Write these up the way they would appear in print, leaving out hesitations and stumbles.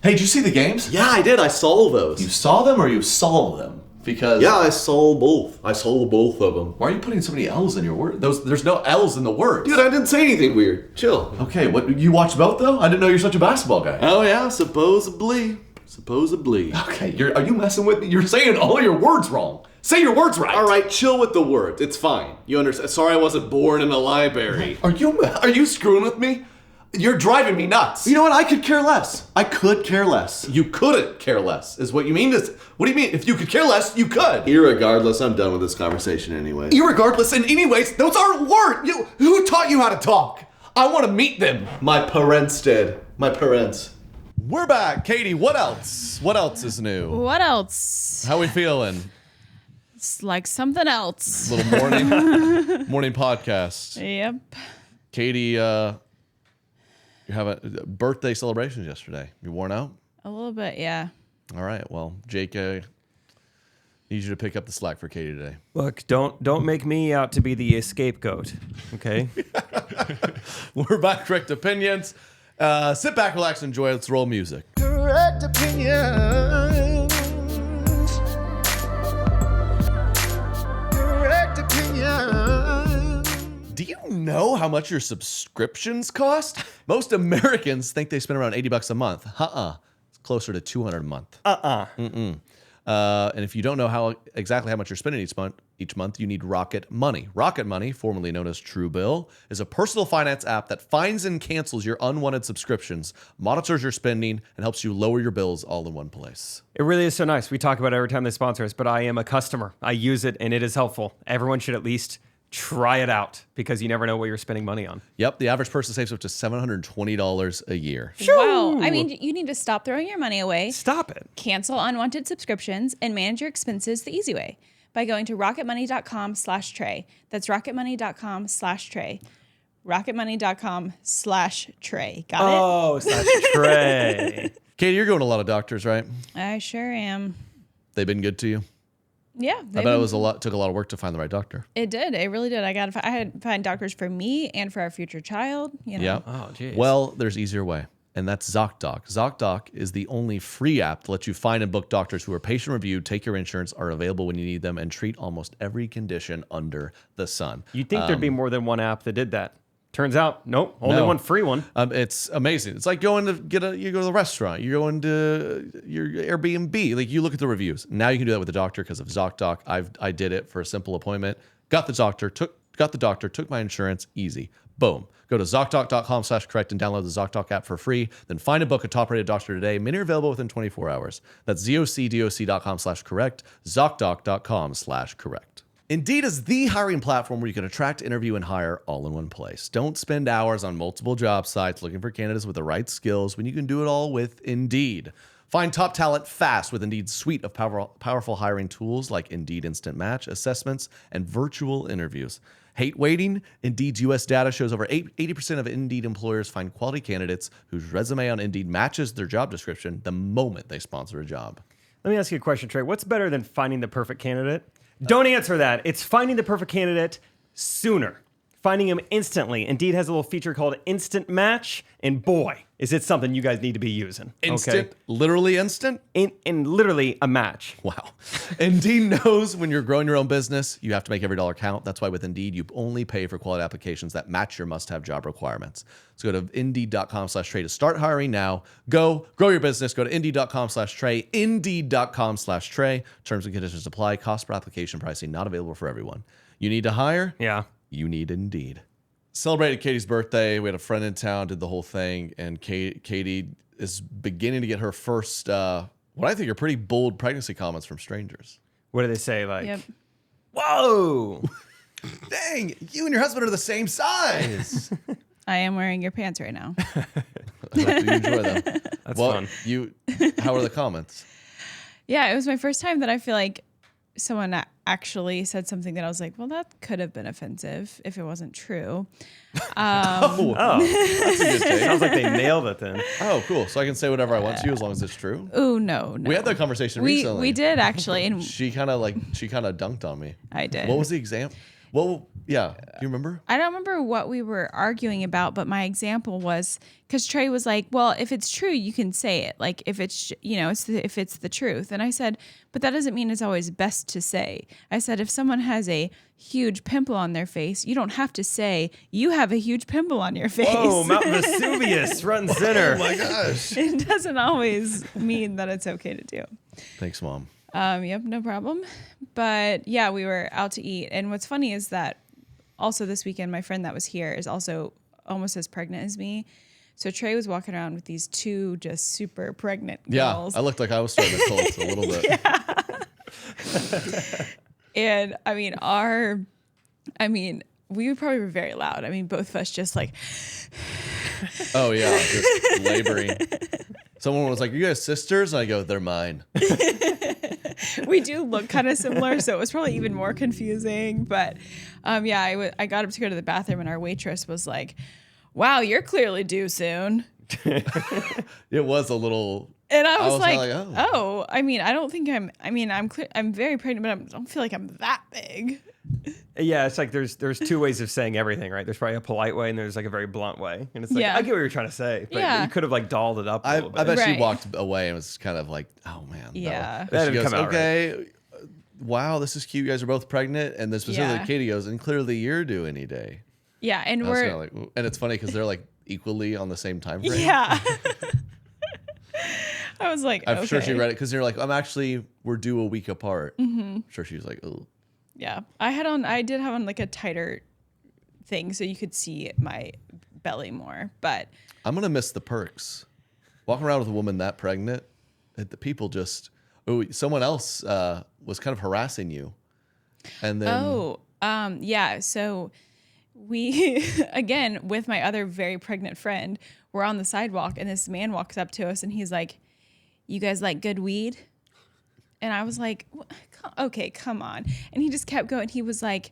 Hey, did you see the games? Yeah, I did. I saw those. You saw them or you saw them? Because Yeah, I saw both. I saw both of them. why are you putting so many L's in your word? There's no L's in the words. Dude, I didn't say anything weird. Chill. Okay, what you watched both though? I didn't know you're such a basketball guy. Oh yeah, supposedly. Okay, are you messing with me? You're saying all your words wrong. Say your words right. All right, chill with the words. It's fine. You understand? Sorry, I wasn't born in a library. Are you screwing with me? You're driving me nuts. You know what? I could care less. I could care less. You couldn't care less, is what you mean. What do you mean? If you could care less, you could. Irregardless, I'm done with this conversation anyway. Irregardless, and anyways, those aren't words. Who taught you how to talk? I want to meet them. My parents did. My parents. We're back. Katie, what else? What else is new? What else? How we feeling? It's like something else. Little morning podcast. Yep. Katie, you have a birthday celebrations yesterday. You worn out? A little bit, yeah. All right. Well, Jake, need you to pick up the slack for Katie today. Look, don't make me out to be the scapegoat, okay? We're back. Correct opinions. Sit back, relax, and enjoy. Let's roll music. Correct opinions. Correct opinions. Do you know how much your subscriptions cost? Most Americans think they spend around $80 a month. It's closer to $200 a month. And if you don't know exactly how much you're spending each month, you need Rocket Money. Rocket Money, formerly known as Truebill, is a personal finance app that finds and cancels your unwanted subscriptions, monitors your spending, and helps you lower your bills all in one place. It really is so nice. We talk about it every time they sponsor us, but I am a customer. I use it, and it is helpful. Everyone should at least try it out because you never know what you're spending money on. Yep, the average person saves up to $720 a year. Wow. I mean, you need to stop throwing your money away. Stop it. Cancel unwanted subscriptions and manage your expenses the easy way by going to rocketmoney.com/Trey. That's rocketmoney.com/Trey. rocketmoney.com/Trey. Got it? Oh, /Trey. Katie, you're going to a lot of doctors, right? I sure am. They've been good to you? Yeah. I bet it took a lot of work to find the right doctor. It did. It really did. I had to find doctors for me and for our future child. You know? Yeah. Oh, geez. Well, there's easier way, and that's ZocDoc. ZocDoc is the only free app to let you find and book doctors who are patient reviewed, take your insurance, are available when you need them, and treat almost every condition under the sun. You'd think there'd be more than one app that did that. Turns out, nope, only No. one free one. It's amazing. It's like going to you go to the restaurant, you're going to your Airbnb. Like you look at the reviews. Now you can do that with the doctor because of ZocDoc. I did it for a simple appointment. Got the doctor, took my insurance, easy. Boom. Go to ZocDoc.com/correct and download the ZocDoc app for free. Then find and book a top-rated doctor today. Many are available within 24 hours. That's ZocDoc.com/correct, ZocDoc.com/correct. Indeed is the hiring platform where you can attract, interview, and hire all in one place. Don't spend hours on multiple job sites looking for candidates with the right skills when you can do it all with Indeed. Find top talent fast with Indeed's suite of powerful hiring tools like Indeed Instant Match, assessments, and virtual interviews. Hate waiting? Indeed's U.S. data shows over 80% of Indeed employers find quality candidates whose resume on Indeed matches their job description the moment they sponsor a job. Let me ask you a question, Trey. What's better than finding the perfect candidate? Don't answer that. It's finding the perfect candidate sooner. Finding him instantly. Indeed has a little feature called Instant Match, and boy, is it something you guys need to be using. Instant? Literally instant? In literally a match. Wow. Indeed knows when you're growing your own business, you have to make every dollar count. That's why with Indeed, you only pay for quality applications that match your must-have job requirements. So go to Indeed.com/Trey to start hiring now. Go grow your business. Go to Indeed.com/Trey. Indeed.com/Trey. Terms and conditions apply. Cost per application pricing not available for everyone. You need to hire? Yeah. You need Indeed. Celebrated Katie's birthday. We had a friend in town, did the whole thing, and Katie is beginning to get her first, what I think are pretty bold pregnancy comments from strangers. What do they say? Like, Yep. whoa! Dang, you and your husband are the same size. I am wearing your pants right now. I hope you enjoy them. That's fun. How are the comments? Yeah, it was my first time that I feel like someone actually said something that I was like, well, that could have been offensive if it wasn't true. Oh, That's a good take. sounds like they nailed it then. Oh, cool. So I can say whatever I want to you as long as it's true. Oh, no. We had that conversation recently. We did actually. And She kind of dunked on me. I did. What was the example? Well, yeah. Do you remember? I don't remember what we were arguing about, but my example was because Trey was like, well, if it's true, you can say it. Like if it's, if it's the truth. And I said, but that doesn't mean it's always best to say. I said, if someone has a huge pimple on their face, you don't have to say you have a huge pimple on your face. Oh, Mount Vesuvius, front and center. Oh my gosh. It doesn't always mean that it's okay to do. Thanks, Mom. Yep, no problem. But yeah, we were out to eat. And what's funny is that also this weekend, my friend that was here is also almost as pregnant as me. So Trey was walking around with these two just super pregnant girls. Yeah, I looked like I was starting a cult a little bit. And we probably were very loud. I mean, both of us just like, Oh, yeah, just laboring. Someone was like, "Are you guys sisters?" And I go, "They're mine." we do look kind of similar. So it was probably even more confusing. But I got up to go to the bathroom and our waitress was like, "Wow, you're clearly due soon." It was a little. And I was like, oh. "Oh, I mean, I don't think I'm very pregnant, but I don't feel like I'm that big." Yeah, it's like there's two ways of saying everything, right? There's probably a polite way and there's like a very blunt way. And it's like, I get what you're trying to say, but you could have like dolled it up a little bit. I bet she Right. walked away and was kind of like, "Oh man." Yeah. But That she didn't goes, come out "Okay, wow, this is cute. You guys are both pregnant." And then specifically Yeah. Katie goes, "And clearly you're due any day." Yeah, and I was we're kinda like, "Ooh." And it's funny because they're like equally on the same time frame. yeah. I was like, I'm sure she okay. read it because they're like, we're due a week apart. Mm-hmm. I'm sure she was like, "Oh." Yeah, I did have on like a tighter thing so you could see my belly more, but I'm gonna miss the perks. Walking around with a woman that pregnant, the people just someone else was kind of harassing you, and then yeah. So we again with my other very pregnant friend, we're on the sidewalk and this man walks up to us and he's like, "You guys like good weed?" And I was like, "Okay, come on." And he just kept going. He was like,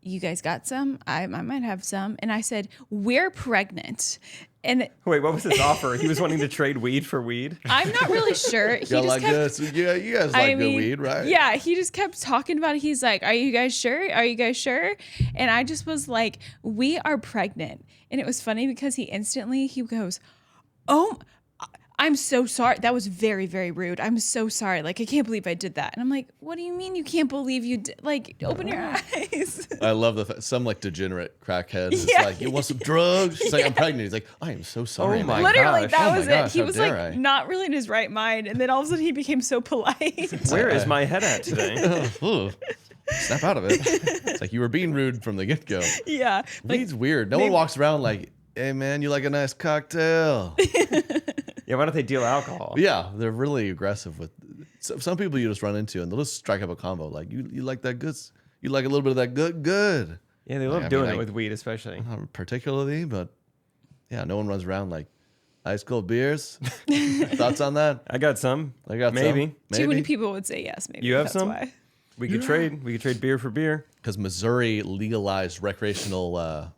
"You guys got some? I might have some." And I said, "We're pregnant." And Wait, what was his offer? He was wanting to trade weed for weed? I'm not really sure. He y'all just like kept, this. Yeah, you guys like good weed, right? Yeah, he just kept talking about it. He's like, "Are you guys sure? Are you guys sure?" And I just was like, "We are pregnant." And it was funny because he goes, "Oh, I'm so sorry. That was very, very rude. I'm so sorry. Like, I can't believe I did that." And I'm like, "What do you mean you can't believe you did? Like, open your eyes." I love some like degenerate crackhead is Yeah. like, "You want some drugs?" She's like, "I'm pregnant." He's like, "I am so sorry." Oh my man." Literally, gosh. that Oh my was gosh, it. He how was dare like I. not really in his right mind. And then all of a sudden he became so polite. Where is my head at today? Ooh, snap out of it. It's like you were being rude from the get go. Yeah. Like, Weed's weird. No one walks around like, "Hey man, you like a nice cocktail?" Yeah, why don't they deal alcohol? Yeah, they're really aggressive with some people you just run into and they'll just strike up a combo like, you like that good, you like a little bit of that good. Yeah, they love doing it with weed, especially. Not particularly, but yeah, no one runs around like ice cold beers. Thoughts on that? I got some. I got maybe. some. too many people would say yes, maybe. You have That's some? why. We could trade. We could trade beer for beer. Because Missouri legalized recreational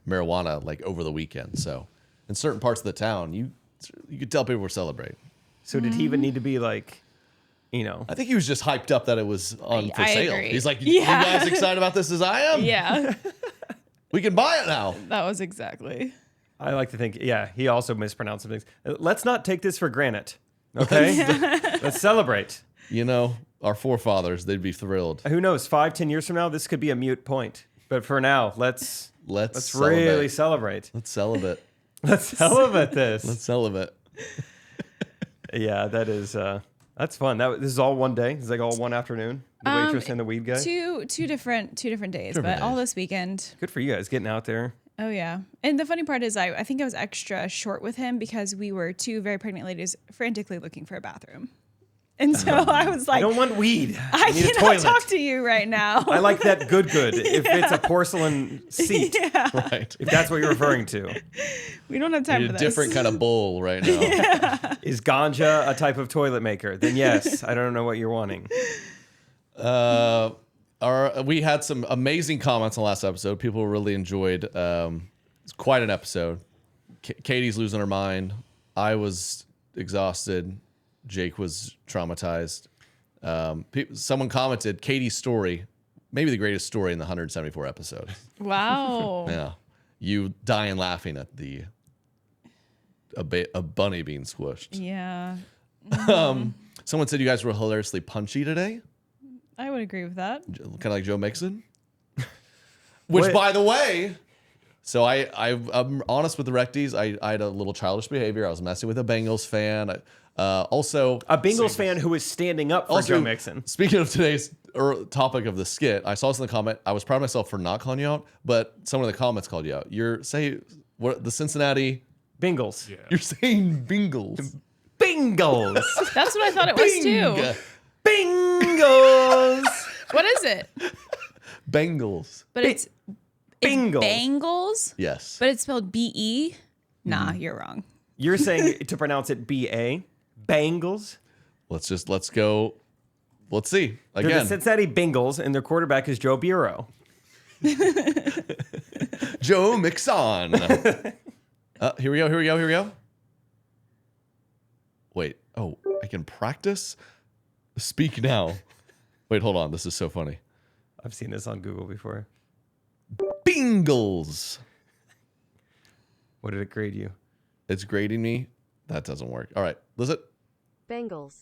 marijuana like over the weekend. So in certain parts of the town, you could tell people were celebrating. So did he even need to be like, I think he was just hyped up that it was on for I sale. agree. He's like, Yeah. "You guys excited about this as I am? Yeah, We can buy it now." that was exactly. I like to think, yeah, he also mispronounced some things. Let's not take this for granted. Okay? Let's celebrate. Our forefathers, they'd be thrilled. Who knows, 5-10 years from now, this could be a mute point. But for now, let's really celebrate. Let's celebrate. Let's celebrate this. Let's celebrate. Yeah, that is that's fun. This is all one day. It's like all one afternoon. The waitress and the weed guy. Two different days, but all this weekend. Good for you guys getting out there. Oh yeah, and the funny part is, I think I was extra short with him because we were two very pregnant ladies frantically looking for a bathroom, and so I was I like, don't want weed. I need a cannot toilet. talk to you right now. I like that good. If it's a porcelain seat, Right. if that's what you're referring to. We don't have time Need for a this. different kind of bowl right now. Is ganja a type of toilet maker? Then yes, I don't know what you're wanting. We had some amazing comments on the last episode. People really enjoyed. It's quite an episode. Katie's losing her mind. I was exhausted. Jake was traumatized. Someone commented, Katie's story maybe the greatest story in the 174 episodes. Wow. Yeah. You dying laughing at a bunny being squished. Yeah. Someone said you guys were hilariously punchy today, I would agree with that. kind of like Joe Mixon. Which, by the way, so I'm honest with the recties. I had a little childish behavior. I was messing with a Bengals fan. Also, A Bengals fan who is standing up for Joe Mixon. Speaking of today's topic of the skit, I saw this in the comment. I was proud of myself for not calling you out, but someone in the comments called you out. The Cincinnati Bengals. Yeah. You're saying Bengals. Bengals. That's what I thought it was too. Bengals. What is it? Bengals. But it's Bengals. Bengals, Yes. but it's spelled B-E. Nah, you're wrong. You're saying to pronounce it B-A? Bengals? Let's go. Let's see. They're the Again, Cincinnati Bengals, and their quarterback is Joe Burrow. Joe Mixon. Here we go. Wait. Oh, I can practice? Speak now. Wait, hold on. This is so funny. I've seen this on Google before. Bengals. What did it grade you? It's grading me. That doesn't work. All right. Listen. Bengals.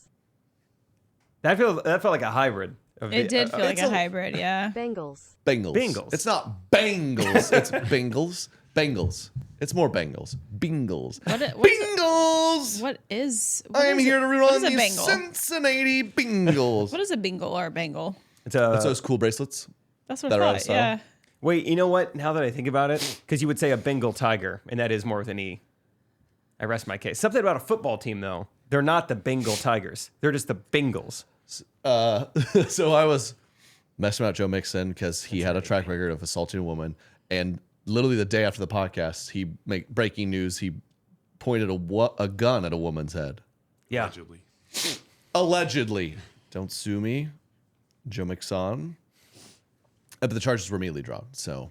That felt like a hybrid. It did feel like a hybrid, yeah. Bengals. Bengals. Bengals. It's not Bengals. It's Bengals. Bengals. It's more Bengals. Bengals. Bengals. What is I'm here to root what on is a the Bengal? Cincinnati Bengals. What is a bingle or a bangle? It's That's those cool bracelets. That's what that I are thought, outside. yeah. Wait, you know what? Now that I think about it, because you would say a Bengal tiger, and that is more with an E. I rest my case. Something about a football team, though. They're not the Bengal Tigers. They're just the Bengals. So I was messing about Joe Mixon because he had a track record of assaulting a woman, and literally the day after the podcast, breaking news. He pointed a gun at a woman's head. Yeah. Allegedly. Don't sue me, Joe Mixon. But the charges were immediately dropped. So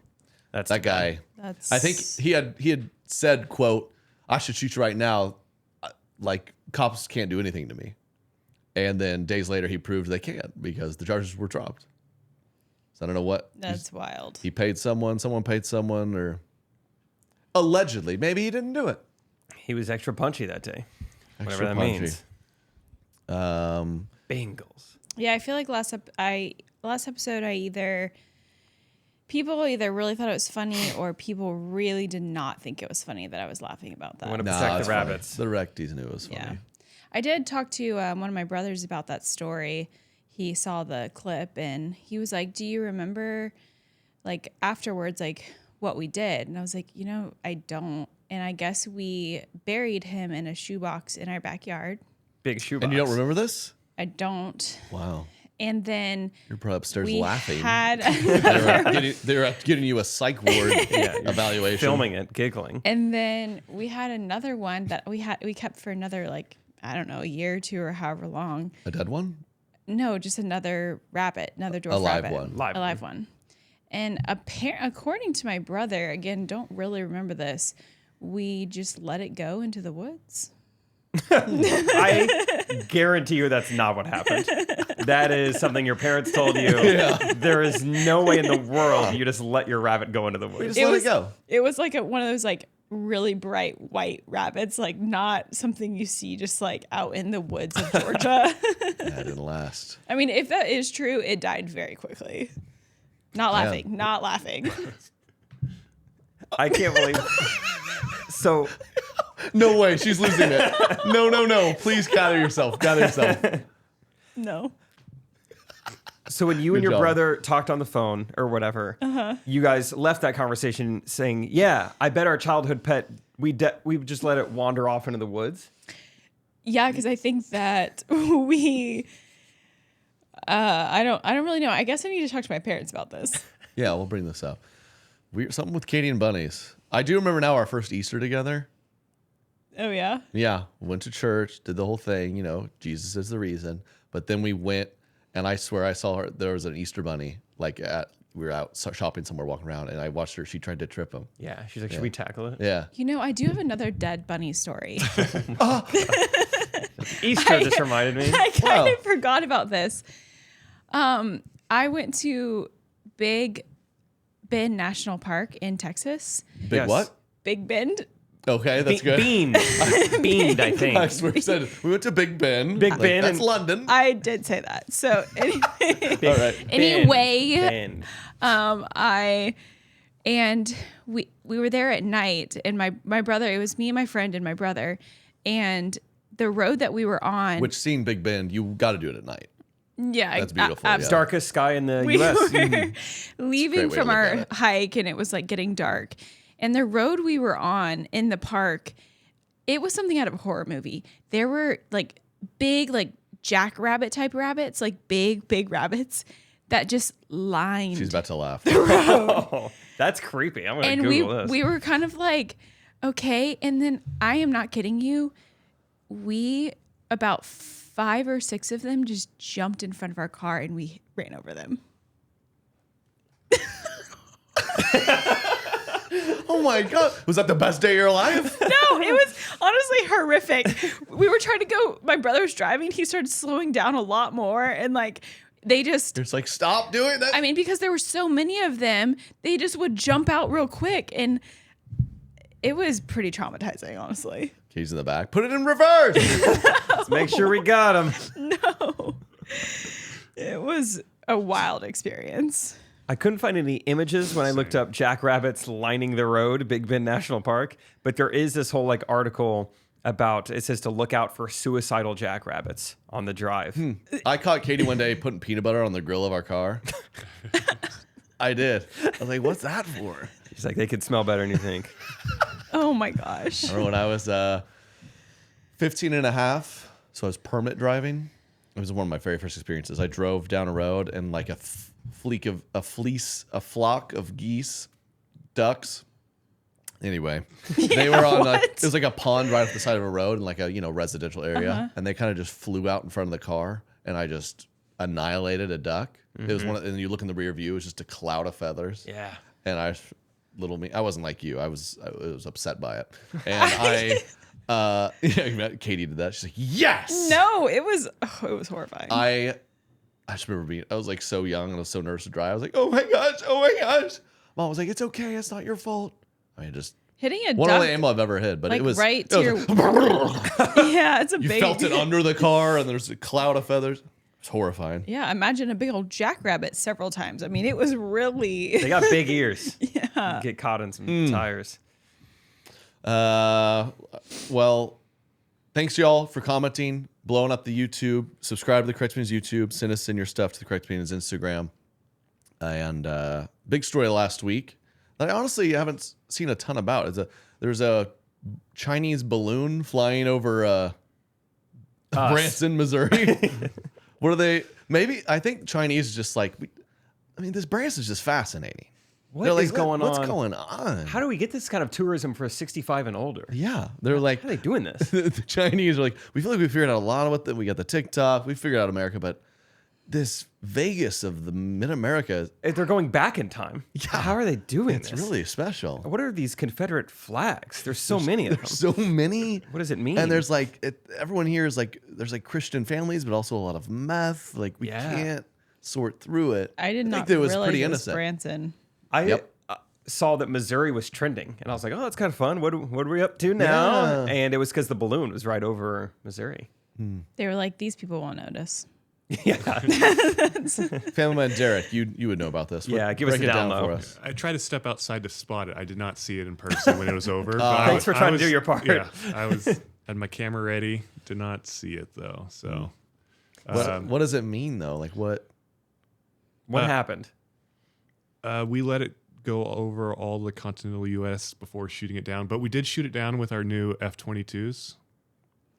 That's that guy. That's I think he had said, "quote I should shoot you right now. Like cops can't do anything to me." And then days later, he proved they can't because the charges were dropped. So I don't know what. That's wild. He paid someone paid someone, or allegedly. Maybe he didn't do it. He was extra punchy that day. Whatever that punchy. means. Bengals. Yeah, I feel like last episode people either really thought it was funny or people really did not think it was funny that I was laughing about that. I want to Nah, protect it's the funny. rabbits. The recties knew it was funny. Yeah. I did talk to one of my brothers about that story. He saw the clip and he was like, "Do you remember, like, afterwards, like, what we did?" And I was like, I don't. And I guess we buried him in a shoebox in our backyard. Big shoebox. And you don't remember this? I don't. Wow. And then You're probably upstairs we laughing. had They're getting you a psych ward evaluation. filming it, giggling. And then we had another one that we kept for another, like, I don't know, a year or two or however long. A dead one? No, just another rabbit, another dwarf A live rabbit. one. Live A live one. And according to my brother, again, don't really remember this, we just let it go into the woods. I guarantee you that's not what happened. That is something your parents told you. Yeah. There is no way in the world you just let your rabbit go into the woods. Just let it go. It was like one of those, like, really bright white rabbits, like not something you see just like out in the woods of Georgia. That didn't last. I mean, if that is true, it died very quickly. Not laughing, not laughing. I can't believe. So, No way, she's losing it. No. Please gather yourself. No. so when you and Good your job. brother talked on the phone or whatever, you guys left that conversation saying, "Yeah, I bet our childhood pet we just let it wander off into the woods." Yeah, because I think that we. I don't really know. I guess I need to talk to my parents about this. Yeah, we'll bring this up. Something with Katie and bunnies. I do remember now our first Easter together. Oh yeah. Yeah, went to church, did the whole thing. Jesus is the reason. But then we went, and I swear I saw her. There was an Easter bunny. We were out shopping somewhere, walking around, and I watched her. She tried to trip him. Yeah, she's like, "Should we tackle it?" Yeah. I do have another dead bunny story. Easter just reminded me. I kind Wow. of forgot about this. I went to Big Bend National Park in Texas. Big Yes. what? Big Bend. Okay, that's good. Beamed, I think. I swear, said we went to Big Ben. Big Ben That's and- London. I did say that. So anyway, All right. anyway, Bend. we were there at night, and my brother, it was me and my friend and my brother, and the road that we were on, Which seeing Big Ben, you got to do it at night. yeah, That's beautiful, yeah. absolutely. Darkest sky in the We U.S. were leaving way to from look at our it. hike, and it was like getting dark, and the road we were on in the park, it was something out of a horror movie. There were like big, like jackrabbit type rabbits, like big rabbits that just lined. She's about to laugh. Oh, that's creepy. I'm gonna And Google this. we were kind of like, okay. And then I am not kidding you. We, about 5 or 6 of them just jumped in front of our car and we ran over them. Oh my God. Was that the best day of your life? No, it was honestly horrific. We were trying to go, my brother was driving. He started slowing down a lot more. And like, they just, It's like, stop doing that. I mean, because there were so many of them, they just would jump out real quick. And it was pretty traumatizing, honestly. Keys in the back. Put it in reverse. Let's make sure we got him. No, it was a wild experience. I couldn't find any images when I looked up jackrabbits lining the road, Big Bend National Park. But there is this whole like article about, it says to look out for suicidal jackrabbits on the drive. I caught Katie one day putting peanut butter on the grill of our car. I did. I was like, what's that for? She's like, they could smell better than you think. Oh my gosh. I remember when I was 15 and a half, so I was permit driving. It was one of my very first experiences. I drove down a road and like a flock of geese, ducks. Anyway, they were on like, it was like a pond right off the side of a road in like a, residential area. And they kind of just flew out in front of the car and I just annihilated a duck. It was and you look in the rear view, it was just a cloud of feathers. Yeah. And I wasn't like you. I was upset by it. And Katie did that. She's like, yes. No, it was horrifying. I just remember I was like so young and I was so nervous to drive. I was like, oh my gosh. Mom was like, it's okay. It's not your fault. I mean, just Hitting a one duck, of the ammo I've ever hit, but like it was right it to was your. like, Yeah, it's a you big. felt it under the car and there's a cloud of feathers. It's horrifying. Yeah, imagine a big old jackrabbit several times. I mean, it was really. They got big ears. Yeah. Get caught in some tires. Well, thanks y'all for commenting, blowing up the YouTube. Subscribe to the Correct Opinions YouTube. Send us in your stuff to the Correct Opinions Instagram. And big story last week that I honestly haven't seen a ton about. There's a Chinese balloon flying over Branson, Missouri. What are they? Maybe I think Chinese is just like. This Branson's just fascinating. What They're is going on? What's going on? How do we get this kind of tourism for 65 and older? Yeah, they're like How are they doing this? the Chinese are like, we feel like we figured out a lot of what we got the TikTok, we figured out America, but this Vegas of the mid-America, They're going back in time. Yeah. How are they doing it's this? really special. What are these Confederate flags? There's so many of them. So many. What does it mean? And there's like, everyone here is like, there's like Christian families, but also a lot of meth. Like we can't sort through it. I did not think it was realize pretty it was innocent. Branson. I Yep. saw that Missouri was trending, and I was like, oh, that's kind of fun. What are we up to now? Yeah. And it was because the balloon was right over Missouri. They were like, these people won't notice. Yeah. Family man Derek, you would know about this. Yeah, give us break a it down down low. for us. I tried to step outside to spot it. I did not see it in person when it was over. Thanks for trying to do your part. Yeah, I had my camera ready. Did not see it though. So, What does it mean though? Like what? What happened? we let it go over all the continental U.S. before shooting it down, but we did shoot it down with our new F-22s.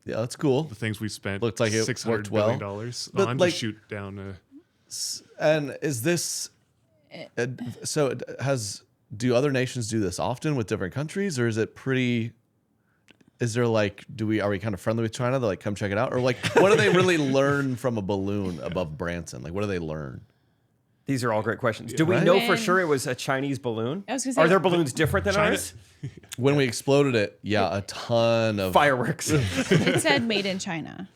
Yeah, that's cool. The things we spent Looked like it $600 worked well. billion But, on like- to shoot down. And is this so? Do other nations do this often with different countries, or is it pretty? Is there like, are we kind of friendly with China? They're like, come check it out, or like, what do they really learn from a balloon above Branson? Like, what do they learn? These are all great questions. Do we Right? know for When- sure it was a Chinese balloon? I was gonna say- Are their balloons different than China- ours? When we exploded it, yeah, a ton of Fireworks. It said made in China.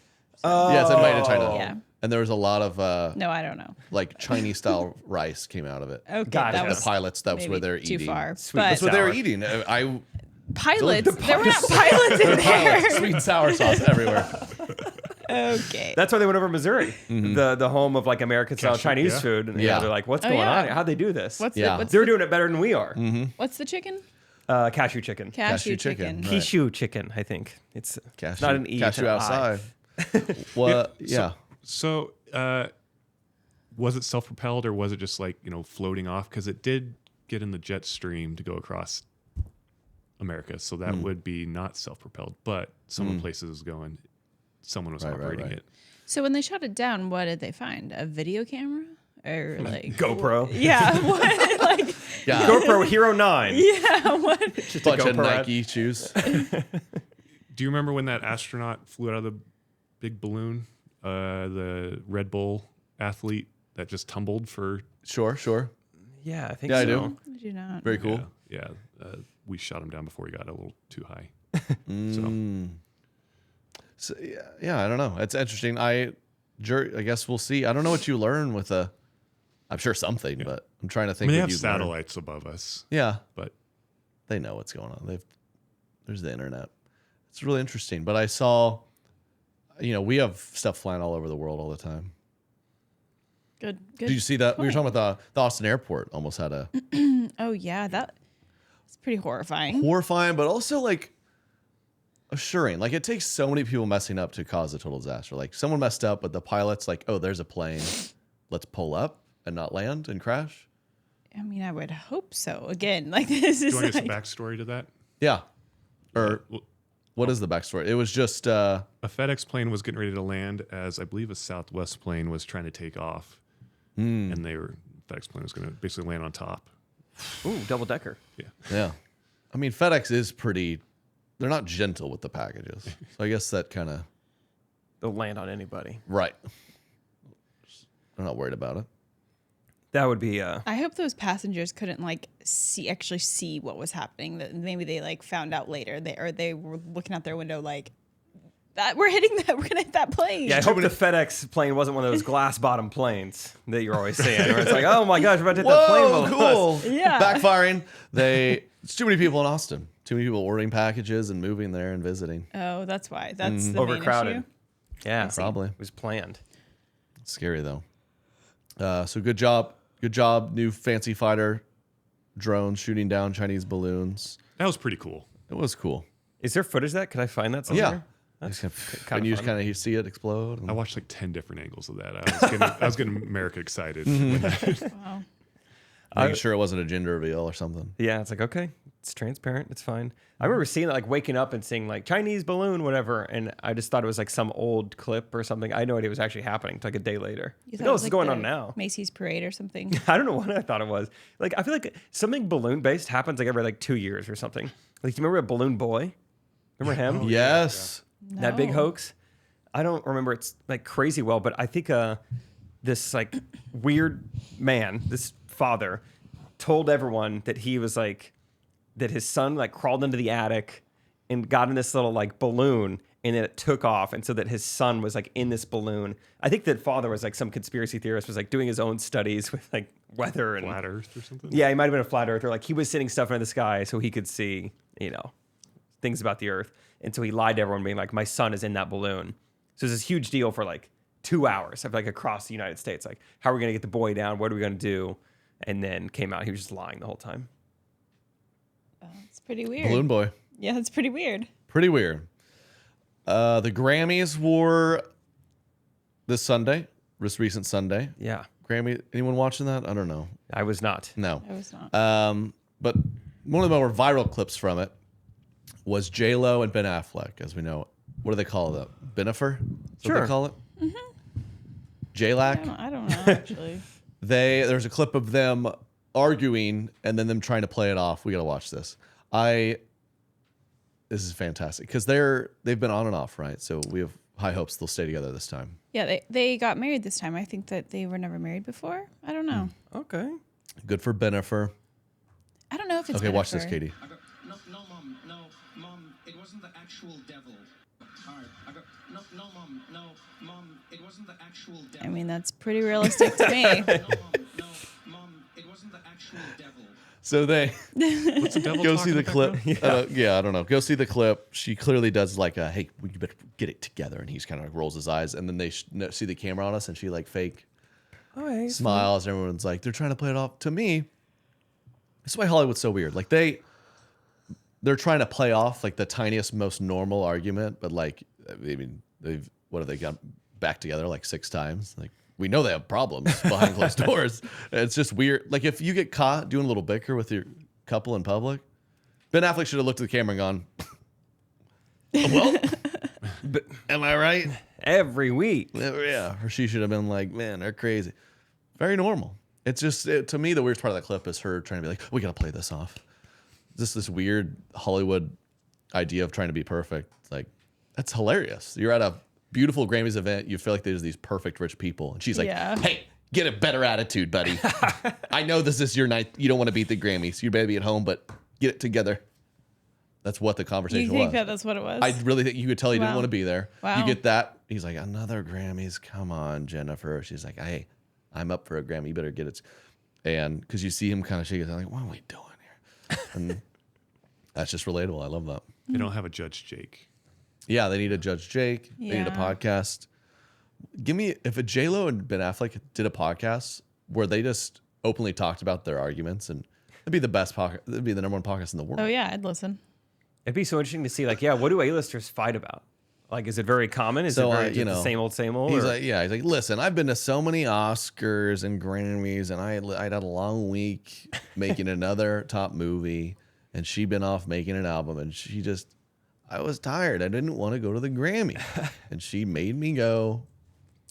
Yeah, it's made in China. Yeah. And there was a lot of No, I don't know. like Chinese style rice came out of it. Okay, Gotcha. that The was pilots, that was maybe where they're too eating. far. Sweet That's But what they were Sour. eating. pilots, there were not pilots in there. Sweet and sour sauce everywhere. Okay. That's why they went over Missouri, the home of like American style Cashew, Chinese yeah. food. And Yeah. they're like, what's Oh, going yeah. on? How'd they do this? What's Yeah. what's They're doing it better than we are. what's the chicken? Cashew chicken. Cashew chicken. chicken. Right. Kishu chicken, I think. It's Cashew, not an E. it's cashew an I. outside. What? Yeah. So, was it self-propelled or was it just like, floating off? Because it did get in the jet stream to go across America. So that would be not self-propelled. But some of the places it was going, someone was Right, operating right. it. So when they shut it down, what did they find? A video camera or like GoPro. Yeah, what like Yeah. GoPro Hero 9. yeah, what? Just Bunch of GoPro ad. Nike shoes. Do you remember when that astronaut flew out of the big balloon? The Red Bull athlete that just tumbled for... Sure. Yeah, I think Yeah, I so. do. I do not. Very cool. Yeah. We shot him down before he got a little too high. So, yeah, I don't know. It's interesting. I guess we'll see. I don't know what you learn with a. I'm sure something, but I'm trying to I think. mean, they what have you learn. satellites above us, Yeah, but they know what's going on. There's the internet. It's really interesting. But I saw, we have stuff flying all over the world all the time. Good. Did you see that? We were talking about the Austin airport almost had a Oh yeah, that's pretty horrifying. horrifying, but also like assuring. Like it takes so many people messing up to cause a total disaster. Like someone messed up, but the pilot's like, "Oh, there's a plane. Let's pull up and not land and crash." I mean, I would hope so. Again, like this do is you want to get like, some backstory to that? Yeah. Or Well, what is the backstory? It was just a FedEx plane was getting ready to land as I believe a Southwest plane was trying to take off. And FedEx plane was going to basically land on top. Ooh, double decker. yeah. I mean, FedEx is pretty. They're not gentle with the packages, so I guess that kind of They'll land on anybody. right. I'm not worried about it. That would be I hope those passengers couldn't actually see what was happening. That maybe they found out later. They were looking out their window like that. We're gonna hit that plane. Yeah, I hope the FedEx plane wasn't one of those glass bottom planes that you're always seeing, where it's like, oh my gosh, we're about to hit that plane below us. Cool. Yeah. Backfiring. It's too many people in Austin. Too many people ordering packages and moving there and visiting. Oh, that's why. That's the main Overcrowded. issue. Yeah, Probably. it was planned. It's scary though. So good job. Good job. New fancy fighter drones shooting down Chinese balloons. That was pretty cool. It was cool. Is there footage of that? Could I find that somewhere? Yeah. That's And kind you of just fun. kind of see it explode. and- I watched like 10 different angles of that. I was getting America excited. with that. Wow. Making sure it wasn't a gender reveal or something. Yeah, it's like, okay, it's transparent. It's fine. I remember seeing that, waking up and seeing Chinese balloon, whatever. And I just thought it was some old clip or something. I had no idea it was actually happening until a day later. You Like, thought oh, it this was is going the on now. Macy's parade or something. I don't know what I thought it was. I feel like something balloon based happens every 2 years or something. Do you remember a balloon boy? Remember him? Yes. That big No. hoax? I don't remember it's crazy well, but I think this weird man, this father, told everyone that he was that his son crawled into the attic and got in this little balloon and then it took off, and so that his son was in this balloon. I think that father was some conspiracy theorist, was doing his own studies with weather and Flat Earth or something? yeah, he might have been a flat earther. He was sending stuff into the sky so he could see, things about the earth. And so he lied to everyone being my son is in that balloon. So it's this huge deal for 2 hours of across the United States. How are we going to get the boy down? What are we going to do? And then came out, he was just lying the whole time. It's pretty weird. Balloon boy. Yeah, it's pretty weird. Pretty weird. The Grammys were this recent Sunday. Yeah, Grammy. Anyone watching that? I don't know. I was not. No. I was not. But one of the more viral clips from it was J-Lo and Ben Affleck, as we know. What do they call it? Benifer? Is what Sure. they call it? J-Lac? I don't know actually. There's a clip of them arguing and then them trying to play it off. We got to watch this. This is fantastic because they've been on and off, right? So we have high hopes they'll stay together this time. Yeah, they got married this time. I think that they were never married before. I don't know. Okay. Good for Benifer. I don't know if it's Okay, watch this, Jennifer. Katie. No, Mom, it wasn't the actual devil. All right, Mom, it I mean, that's pretty realistic to me. Mom, it wasn't the actual devil. So they What's the devil go talking see the in clip. background? I don't know. Go see the clip. She clearly does like a, hey, you better get it together. And he's kind of rolls his eyes. And then they see the camera on us and she like fake smiles. And everyone's like, they're trying to play it off. To me, this is why Hollywood's so weird. Like they're trying to play off like the tiniest, most normal argument. But like, I mean, what have they got back together like 6 times? Like, we know they have problems behind closed doors. It's just weird. Like if you get caught doing a little bicker with your couple in public, Ben Affleck should have looked at the camera and gone, well, am I right? Every week. Yeah. Or she should have been like, man, they're crazy. Very normal. It's just, to me, the weirdest part of that clip is her trying to be like, we got to play this off. Just this weird Hollywood idea of trying to be perfect. Like, that's hilarious. You're at a beautiful Grammys event. You feel like there's these perfect rich people. And she's like, hey, get a better attitude, buddy. I know this is your night. You don't want to beat the Grammys. You better be at home, but get it together. That's what the conversation You think was. that that's what it was? I really think you could tell he didn't want to be there. Wow. You get that. He's like, another Grammys. Come on, Jennifer. She's like, hey, I'm up for a Grammy. You better get it. And because you see him kind of shake his head, like, what are we doing here? And that's just relatable. I love that. They don't have a Judge Jake. Yeah, they need a Judge Jake. They need a Yeah. podcast. Give me, if a J-Lo and Ben Affleck did a podcast where they just openly talked about their arguments, and it'd be the best podcast. It'd be the #1 podcast in the world. Oh yeah, I'd listen. It'd be so interesting to see, like, what do A-listers fight about? Like, is it very common? Is So, it very you just the same old? He's or- like, he's like, listen, I've been to so many Oscars and Grammys, and I had a long week making another top movie, and she been off making an album, and I was tired. I didn't want to go to the Grammy, and she made me go.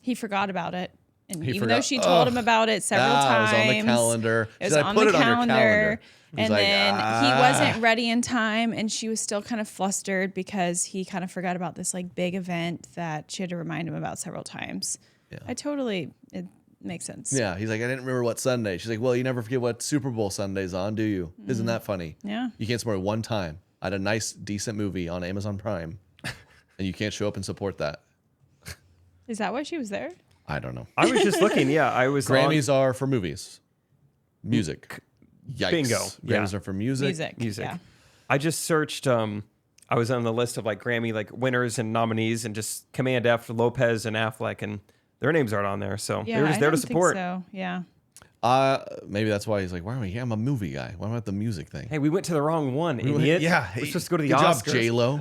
He forgot about it. And He even though forgot- she told him about it several times. It was on the calendar. It was She said, on "Put the it on your calendar." calendar. He's And like, then he wasn't ready in time, and she was still kind of flustered because he kind of forgot about this like big event that she had to remind him about several times. Yeah. It makes sense. Yeah, he's like, I didn't remember what Sunday. She's like, well, you never forget what Super Bowl Sunday's on, do you? Isn't that funny? Yeah. You can't support it one time. I had a nice, decent movie on Amazon Prime, and you can't show up and support that. Is that why she was there? I don't know. I was just looking. Yeah, I was Grammys are for movies. Music. Yikes. Bingo. Grammys are for music. Music. Yeah. I just searched. I was on the list of like Grammy like winners and nominees, and just Command F, Lopez and Affleck, and their names aren't on there. So Yeah, they were just I there to don't think support. so. Yeah. Maybe that's why he's like, why am I here? I'm a movie guy. Why am I at the music thing? Hey, we went to the wrong one, idiot. Yeah. we're supposed to go to the Good Oscars. job, J-Lo.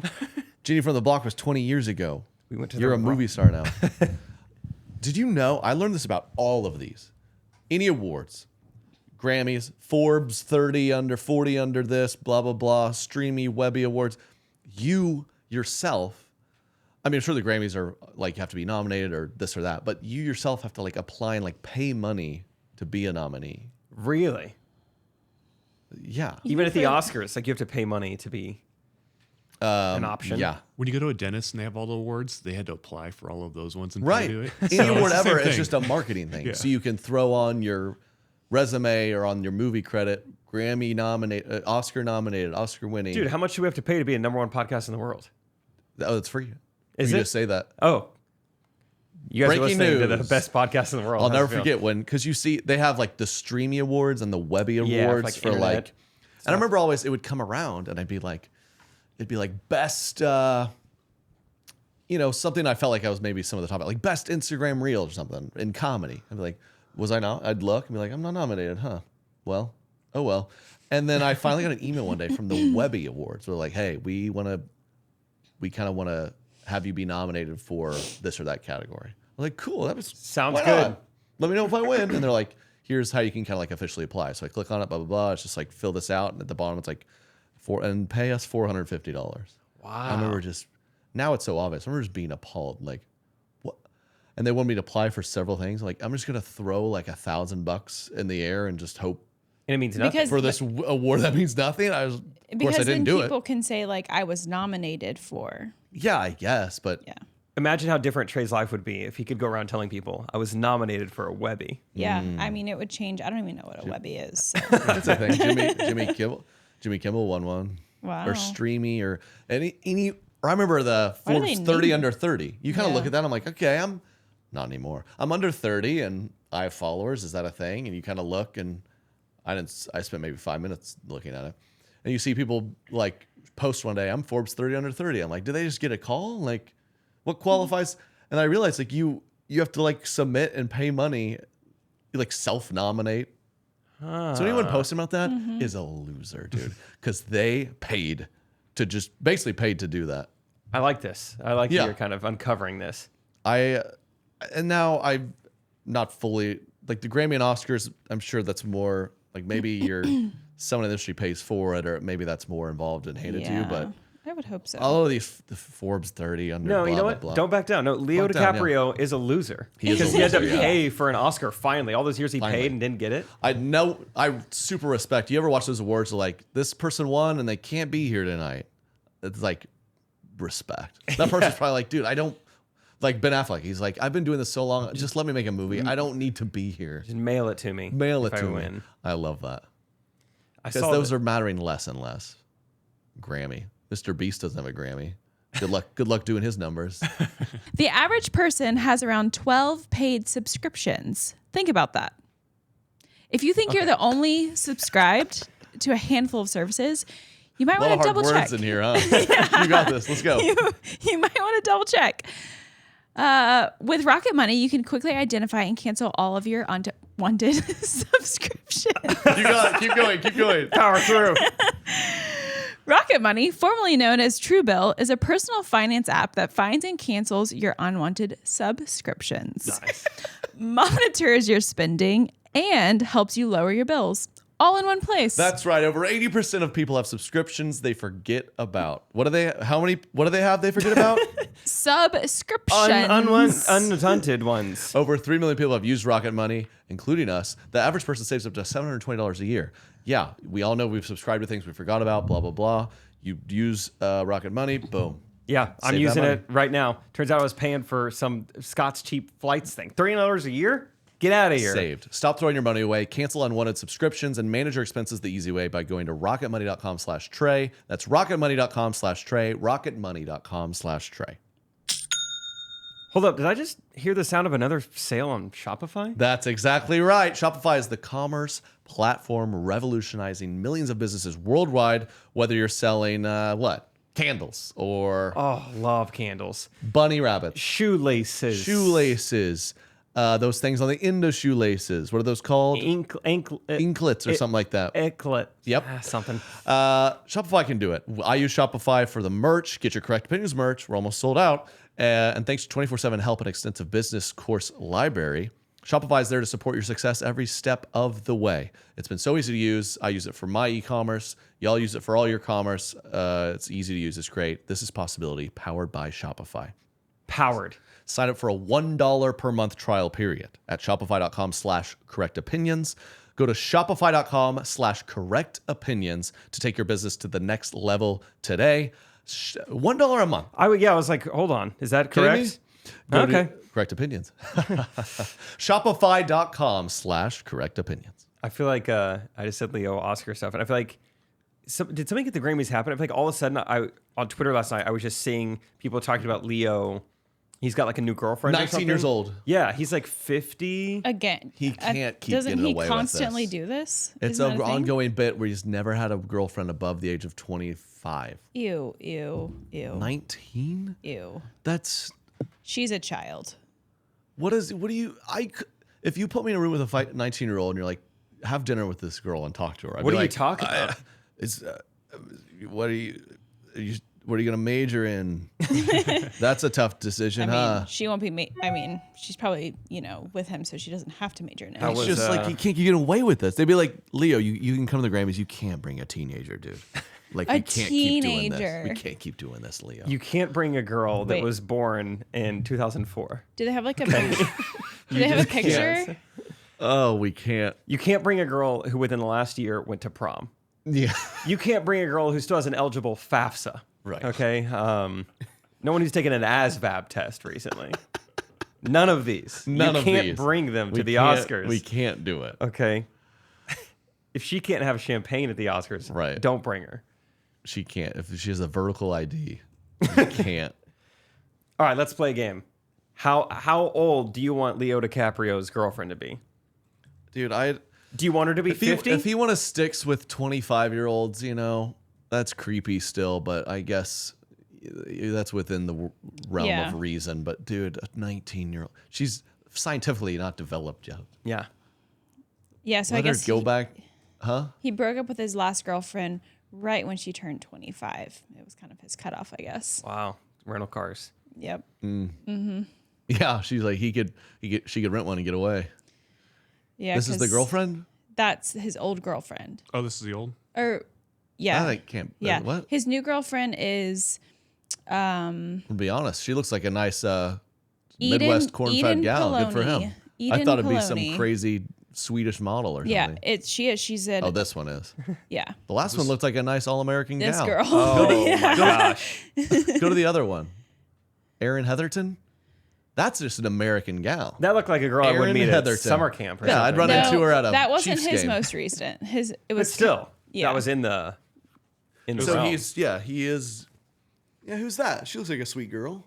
Ginny from the Block was 20 years ago. We went to You're the a wrong- movie star now. Did you know? I learned this about all of these. Any awards, Grammys, Forbes 30 under, 40 under this, blah, blah, blah, Streamy, Webby Awards. You yourself, I mean, I'm sure the Grammys are like, you have to be nominated or this or that, but you yourself have to like apply and like pay money to be a nominee. Really? Yeah. Even at the Oscars, like you have to pay money to be an option. Yeah. When you go to a dentist and they have all the awards, they had to apply for all of those ones and pay Right. to it. Any So award it's the ever same is thing. just a marketing thing. Yeah. So you can throw on your resume or on your movie credit, Grammy nominated, Oscar nominated, Oscar winning. Dude, how much do we have to pay to be a #1 podcast in the world? Oh, it's free. Is you it? just say that. Oh. You guys Breaking are listening to the news. best podcast in the world. I'll How's never it feel? forget when, because you see, they have like the Streamy Awards and the Webby Awards Yeah, like for internet like, and I remember always it would come around and I'd be like, it'd be like best, something I felt like I was maybe some of the top, like best Instagram reel or something in comedy. I'd be like, was I not? I'd look and be like, I'm not nominated, huh? Well, oh well. And then I finally got an email one day from the Webby Awards. They're like, hey, we kind of want to have you be nominated for this or that category. I'm like, cool. Sounds why good. not? Let me know if I win. And they're like, here's how you can kind of like officially apply. So I click on it, blah, blah, blah. It's just like fill this out. And at the bottom, it's like and pay us $450. Wow. I remember now it's so obvious. I remember just being appalled. Like, what? And they wanted me to apply for several things. Like, I'm just going to throw like $1,000 in the air and just hope And it means nothing. Because for this award that means nothing. Of course, I because didn't then do people it. can say like I was nominated for. Yeah, I guess. But Yeah. Imagine how different Trey's life would be if he could go around telling people, I was nominated for a Webby. Yeah. I mean, it would change. I don't even know what a Webby is. So. that's the thing. Jimmy Kimmel won one. Wow. Or Streamy or any. Or I remember the Why do they Forbes 30 name- under 30. You kind of Yeah. look at that. I'm like, okay, I'm not anymore. I'm under 30 and I have followers. Is that a thing? And you kind of look, and I spent maybe 5 minutes looking at it. And you see people like post one day, I'm Forbes 30 under 30. I'm like, do they just get a call? Like, what qualifies? And I realized like you have to like submit and pay money. You like self-nominate. So anyone posting about that is a loser, dude. Because they paid to do that. I like this. I like that you're kind of uncovering this. And now I'm not fully like the Grammy and Oscars. I'm sure that's more like maybe someone in the industry pays for it, or maybe that's more involved and handed to you. But I would hope so. all of the Forbes 30 under. No, blah, you know blah, what? blah. Don't back down. No, Leo Back down, DiCaprio is a loser. He is a Because he had to loser, pay for an Oscar finally. All those years he paid and didn't get it. I super respect. You ever watch those awards like this person won and they can't be here tonight? It's like respect. That person's probably like, dude, I don't like Ben Affleck. He's like, I've been doing this so long. Just let me make a movie. I don't need to be here. Just mail it to me. Mail it if to I me. win. I love that. I Because saw those that- are mattering less and less. Grammy. Mr. Beast doesn't have a Grammy. Good luck doing his numbers. The average person has around 12 paid subscriptions. Think about that. If you think you're the only subscribed to a handful of services, you might A lot want of to hard double check. words in here, huh? You got this. Let's go. You might want to double check. With Rocket Money, you can quickly identify and cancel all of your unwanted subscriptions. You got it. Keep going. Power through. Rocket Money, formerly known as Truebill, is a personal finance app that finds and cancels your unwanted subscriptions. Nice. Monitors your spending and helps you lower your bills. All in one place. That's right. Over 80% of people have subscriptions they forget about. What do they have they forget about? Subscriptions. Unwanted ones. Over 3 million people have used Rocket Money, including us. The average person saves up to $720 a year. Yeah, we all know we've subscribed to things we forgot about, blah, blah, blah. You use Rocket Money, boom. Yeah, I'm Save that using money. it right now. Turns out I was paying for some Scott's cheap flights thing. $300 a year? Get out of here. Saved. Stop throwing your money away. Cancel unwanted subscriptions and manage your expenses the easy way by going to rocketmoney.com/Trey. That's rocketmoney.com/Trey. Rocketmoney.com/Trey. Hold up. Did I just hear the sound of another sale on Shopify? That's exactly right. Shopify is the commerce platform revolutionizing millions of businesses worldwide, whether you're selling candles or Oh, love candles. bunny rabbits, Shoelaces. those things on the end of shoelaces. What are those called? Inklets or something like that. Inklet. Yep. Something. Shopify can do it. I use Shopify for the merch. Get your Correct Opinions merch. We're almost sold out. And thanks to 24/7 help and extensive business course library, Shopify is there to support your success every step of the way. It's been so easy to use. I use it for my e-commerce. Y'all use it for all your commerce. It's easy to use. It's great. This is Possibility, powered by Shopify. Powered. Sign up for a $1 per month trial period at shopify.com/correctopinions. Go to shopify.com/correctopinions to take your business to the next level today. $1 a month. I was like, hold on. Is that Kidding me? correct? Go to Okay. Correct Opinions. Shopify.com/correctopinions. I feel like I just said Leo Oscar stuff, and I feel like did something at the Grammys happen? I feel like all of a sudden, on Twitter last night, I was just seeing people talking about Leo. He's got like a new girlfriend. 19 years old. Yeah, he's like 50. Again. He can't keep Doesn't getting he away constantly with this. do this? It's Isn't that an a thing? ongoing bit where he's never had a girlfriend above the age of 25. Ew. 19? Ew. That's She's a child. if you put me in a room with a 19-year-old and you're like, have dinner with this girl and talk to her. I'd What be are you like, talking about? What are you going to major in? That's a tough decision, huh? She won't be. She's probably with him, so she doesn't have to major in it. How It's was, just like you can't get away with this. They'd be like, Leo, you can come to the Grammys. You can't bring a teenager, dude. Like A we can't keep doing teenager. this. We can't keep doing this, Leo. You can't bring a girl that Wait. was born in 2004. Do they have like a? Do they have a picture? Oh, we can't. You can't bring a girl who within the last year went to prom. Yeah. You can't bring a girl who still has an eligible FAFSA. Right. Okay. No one who's taken an ASVAB test recently. None of these. You can't bring them to the Oscars. We can't do it. Okay. If she can't have champagne at the Oscars, Right. don't bring her. She can't. If she has a vertical ID, you can't. All right, let's play a game. How old do you want Leo DiCaprio's girlfriend to be? Dude, Do you want her to be 50? if he want to sticks with 25-year-olds, that's creepy still, but I guess that's within the realm Yeah. of reason. But dude, a 19-year-old, she's scientifically not developed yet. Yeah. Yeah, so Let I her guess go back, huh? he broke up with his last girlfriend right when she turned 25. It was kind of his cutoff, I guess. Wow. Rental cars. Yep. Yeah, she's like she could rent one and get away. Yeah. This is the 'cause girlfriend? That's his old girlfriend. Oh, this is the old. Or yeah. I can't. Yeah. What? His new girlfriend is To be honest, she looks like a nice Eden- Midwest corn-fed Eden gal. Good for him. Poloni. I Eden thought it'd be some Poloni. crazy Swedish model or something. Yeah, she is. She's a Oh, this one is. yeah. The last one looked like a nice all-American This gal. girl. Oh my gosh. Go to the other one. Erin Heatherton. That's just an American gal. That looked like a girl I would Erin meet at Heatherton. summer camp or Yeah, something. I'd run into her at a that wasn't Chiefs his game. most recent. It But was still, yeah. that was in the So realm. he is. Yeah, who's that? She looks like a sweet girl.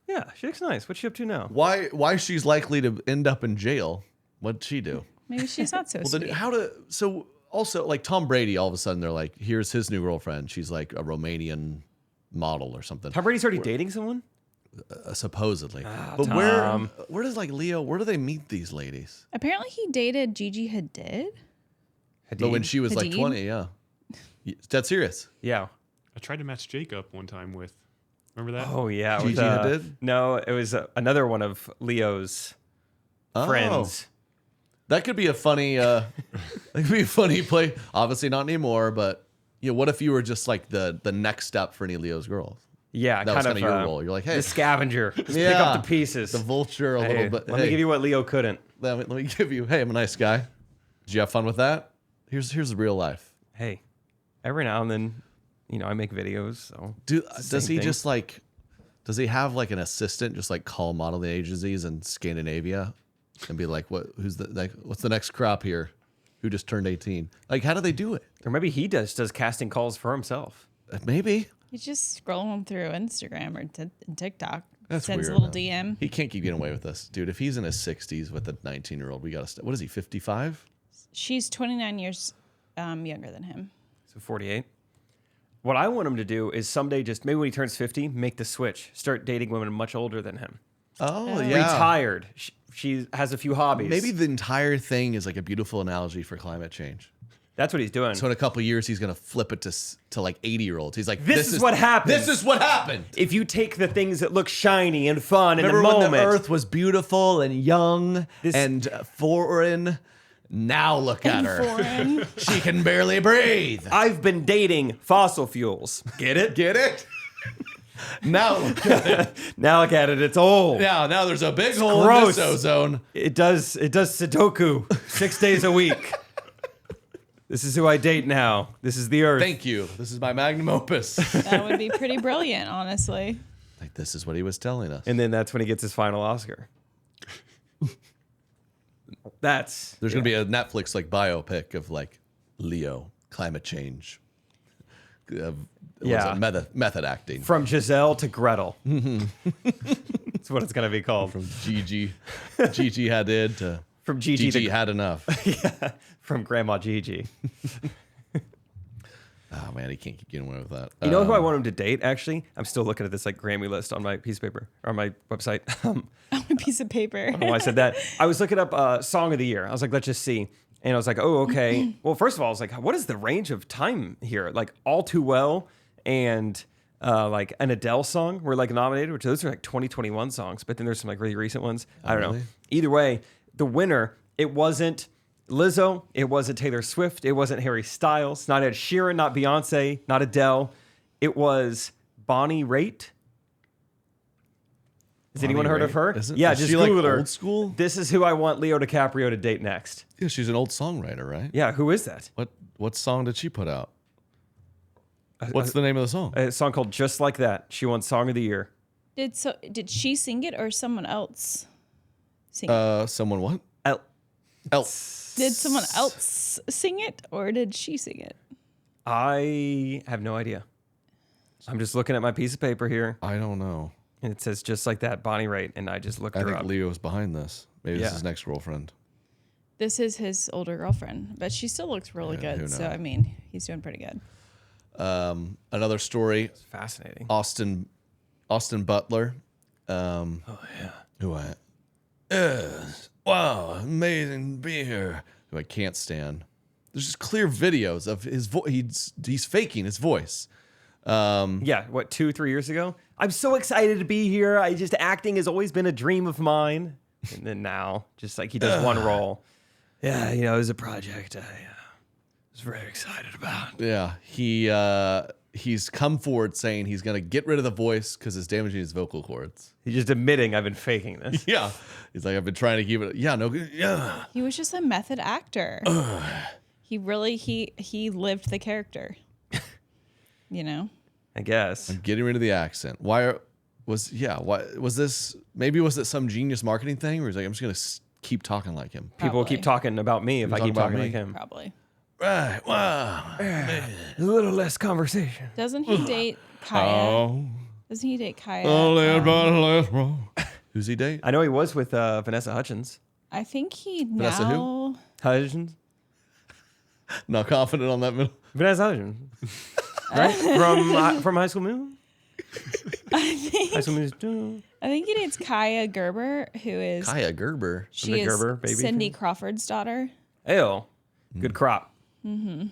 Yeah, she looks nice. What's she up to now? Why she's likely to end up in jail? What'd she do? maybe she's not so Well, sweet. then so also like Tom Brady, all of a sudden they're like, here's his new girlfriend. She's like a Romanian model or something. Tom Brady's already dating someone? Supposedly. But Tom. where does like Leo, where do they meet these ladies? Apparently, he dated Gigi Hadid. But when she was like Hadid? 20, yeah. That's serious. Yeah. I tried to match Jake up one time with. Remember that? Oh, yeah. Gigi with, Hadid? No, it was another one of Leo's friends. That could be a funny that could be a funny play. Obviously not anymore, but what if you were just like the next step for any of Leo's girls? Yeah, That was kind of your role. You're like, hey, the scavenger. Just pick Yeah. up the pieces. the vulture a Hey, little bit. Let me give you what Leo couldn't. let me give you, hey, I'm a nice guy. Did you have fun with that? Here's the real life. Hey, every now and then, I make videos. So Does he thing. just like, does he have like an assistant just like call modeling agencies in Scandinavia and be like, what's the next crop here? Who just turned 18? Like, how do they do it? Or maybe he does casting calls for himself. Maybe. He's just scrolling through Instagram or TikTok. That's Sends weird. a little DM. He can't keep getting away with this. Dude, if he's in his 60s with a 19-year-old, we got to, what is he, 55? She's 29 years younger than him. So 48. What I want him to do is someday, just maybe when he turns 50, make the switch. Start dating women much older than him. Oh, yeah. Retired. She has a few hobbies. Maybe the entire thing is like a beautiful analogy for climate change. That's what he's doing. So in a couple of years, he's going to flip it to like 80-year-olds. He's like, This is what happens. This is what happened. If you take the things that look shiny and fun in the Remember moment. when the earth was beautiful and young and foreign? Now look at her. Foreign. She can barely breathe. I've been dating fossil fuels. Get it? Get it? Now look at it. Now look at it. It's old. Now there's a big hole in gross. this ozone. It does Sudoku 6 days a week. This is who I date now. This is the earth. Thank you. This is my magnum opus. That would be pretty brilliant, honestly. Like, this is what he was telling us. And then that's when he gets his final Oscar. There's There's going to be a Netflix like biopic of like Leo, climate change. Yeah. Method acting. From Giselle to Gretel. That's what it's going to be called. From Gigi Hadid to From Gigi Gigi to had enough. yeah, from Grandma Gigi. Oh man, he can't keep getting away with that. You know who I want him to date? Actually, I'm still looking at this like Grammy list on my piece of paper or on my website. A piece of paper. I don't know why I said that. I was looking up Song of the Year. I was like, let's just see. And I was like, oh, okay. Well, first of all, I was like, what is the range of time here? Like All Too Well and like an Adele song were like nominated, which those are like 2021 songs. But then there's some like really recent ones. I don't know. really? Either way, the winner, it wasn't Lizzo. It wasn't Taylor Swift. It wasn't Harry Styles. Not Ed Sheeran. Not Beyonce. Not Adele. It was Bonnie Raitt. Has anyone heard of her? Yeah, is just she like Google her. old school? This is who I want Leo DiCaprio to date next. Yeah, she's an old songwriter, right? Yeah, who is that? What song did she put out? What's the name of the song? A song called Just Like That. She won Song of the Year. Did she sing it or someone else sing it? Someone what? El- Else. Did someone else sing it or did she sing it? I have no idea. I'm just looking at my piece of paper here. I don't know. And it says just like that, Bonnie Raitt, and I just looked I her think up. Leo was behind this. Maybe this Yeah. is his next girlfriend. This is his older girlfriend, but she still looks really who good. So knows? I mean, he's doing pretty good. Another story. It's fascinating. Austin Butler. Oh yeah. Who I wow, amazing to be here. Who I can't stand. There's just clear videos of his voice. He's faking his voice. Yeah, what, 2-3 years ago? I'm so excited to be here. Acting has always been a dream of mine. And then now, just like he does one role. Yeah, it was a project I was very excited about. Yeah, he's come forward saying he's gonna get rid of the voice because it's damaging his vocal cords. He's just admitting I've been faking this. Yeah, he's like, I've been trying to keep it. Yeah, no, yeah. He was just a method actor. He really he lived the character. I guess. I'm getting rid of the accent. Why was this? Maybe was it some genius marketing thing where he's like, I'm just gonna keep talking like him. People will Probably. keep talking about me if I talking keep about talking me? like him. Probably. Right? Wow. A little less conversation. Doesn't he date Kaya? Oh. Doesn't he date Kaya? Who's he date? I know he was with Vanessa Hudgens. I think he Vanessa who? now. Hudgens? Not confident on that middle. Vanessa Hudgens. Right? From High School Musical? High School Musical. I think he dates Kaya Gerber, who is Kaya Gerber. she the is Gerber baby Cindy thing? Crawford's daughter. Ew. Good crop. Mm-hmm.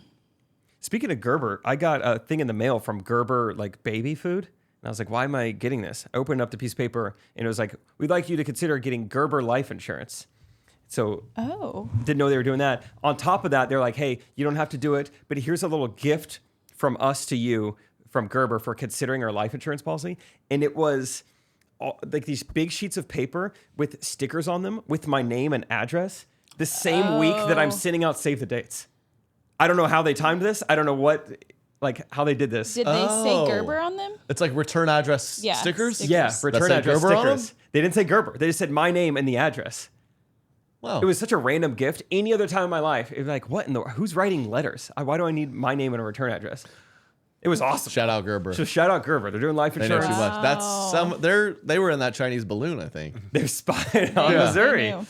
Speaking of Gerber, I got a thing in the mail from Gerber, like baby food. And I was like, why am I getting this? I opened up the piece of paper and it was like, we'd like you to consider getting Gerber life insurance. So Oh, didn't know they were doing that. On top of that, they're like, hey, you don't have to do it, but here's a little gift from us to you from Gerber for considering our life insurance policy. And it was like these big sheets of paper with stickers on them with my name and address the same week that I'm sending out save the dates. I don't know how they timed this. I don't know how they did this. did they Oh. say Gerber on them? It's like return address Yeah, stickers. stickers. Yeah, That return said address Gerber on stickers. them? They didn't say Gerber. They just said my name and the address. Wow. It was such a random gift. Any other time in my life, it'd be like, what in the who's writing letters? Why do I need my name and a return address? It was awesome. Shout out Gerber. So shout out Gerber. They're doing life They know insurance. too much. That's they were in that Chinese balloon, I think. They're spying on Yeah. Missouri. I knew.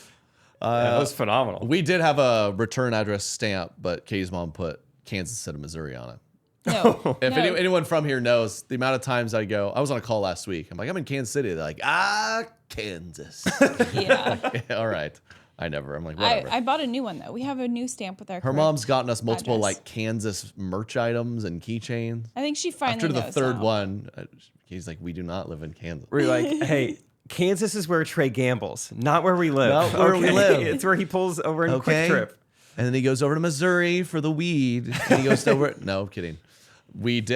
That was phenomenal. We did have a return address stamp, but Katie's mom put Kansas instead of Missouri on it. No. If no. anyone from here knows the amount of times I was on a call last week. I'm like, I'm in Kansas City. They're like, Kansas. Yeah. Yeah, all right. I'm like, whatever. I bought a new one though. We have a new stamp with our. Her correct mom's gotten us multiple address. like Kansas merch items and keychains. I think she finally After the knows third now. one, he's like, we do not live in Kansas. We're like, hey, Kansas is where Trey gambles, not where we live. Not where we live. It's where he pulls over in Quick Trip. And then he goes over to Missouri for the weed. And he goes over. No, I'm kidding.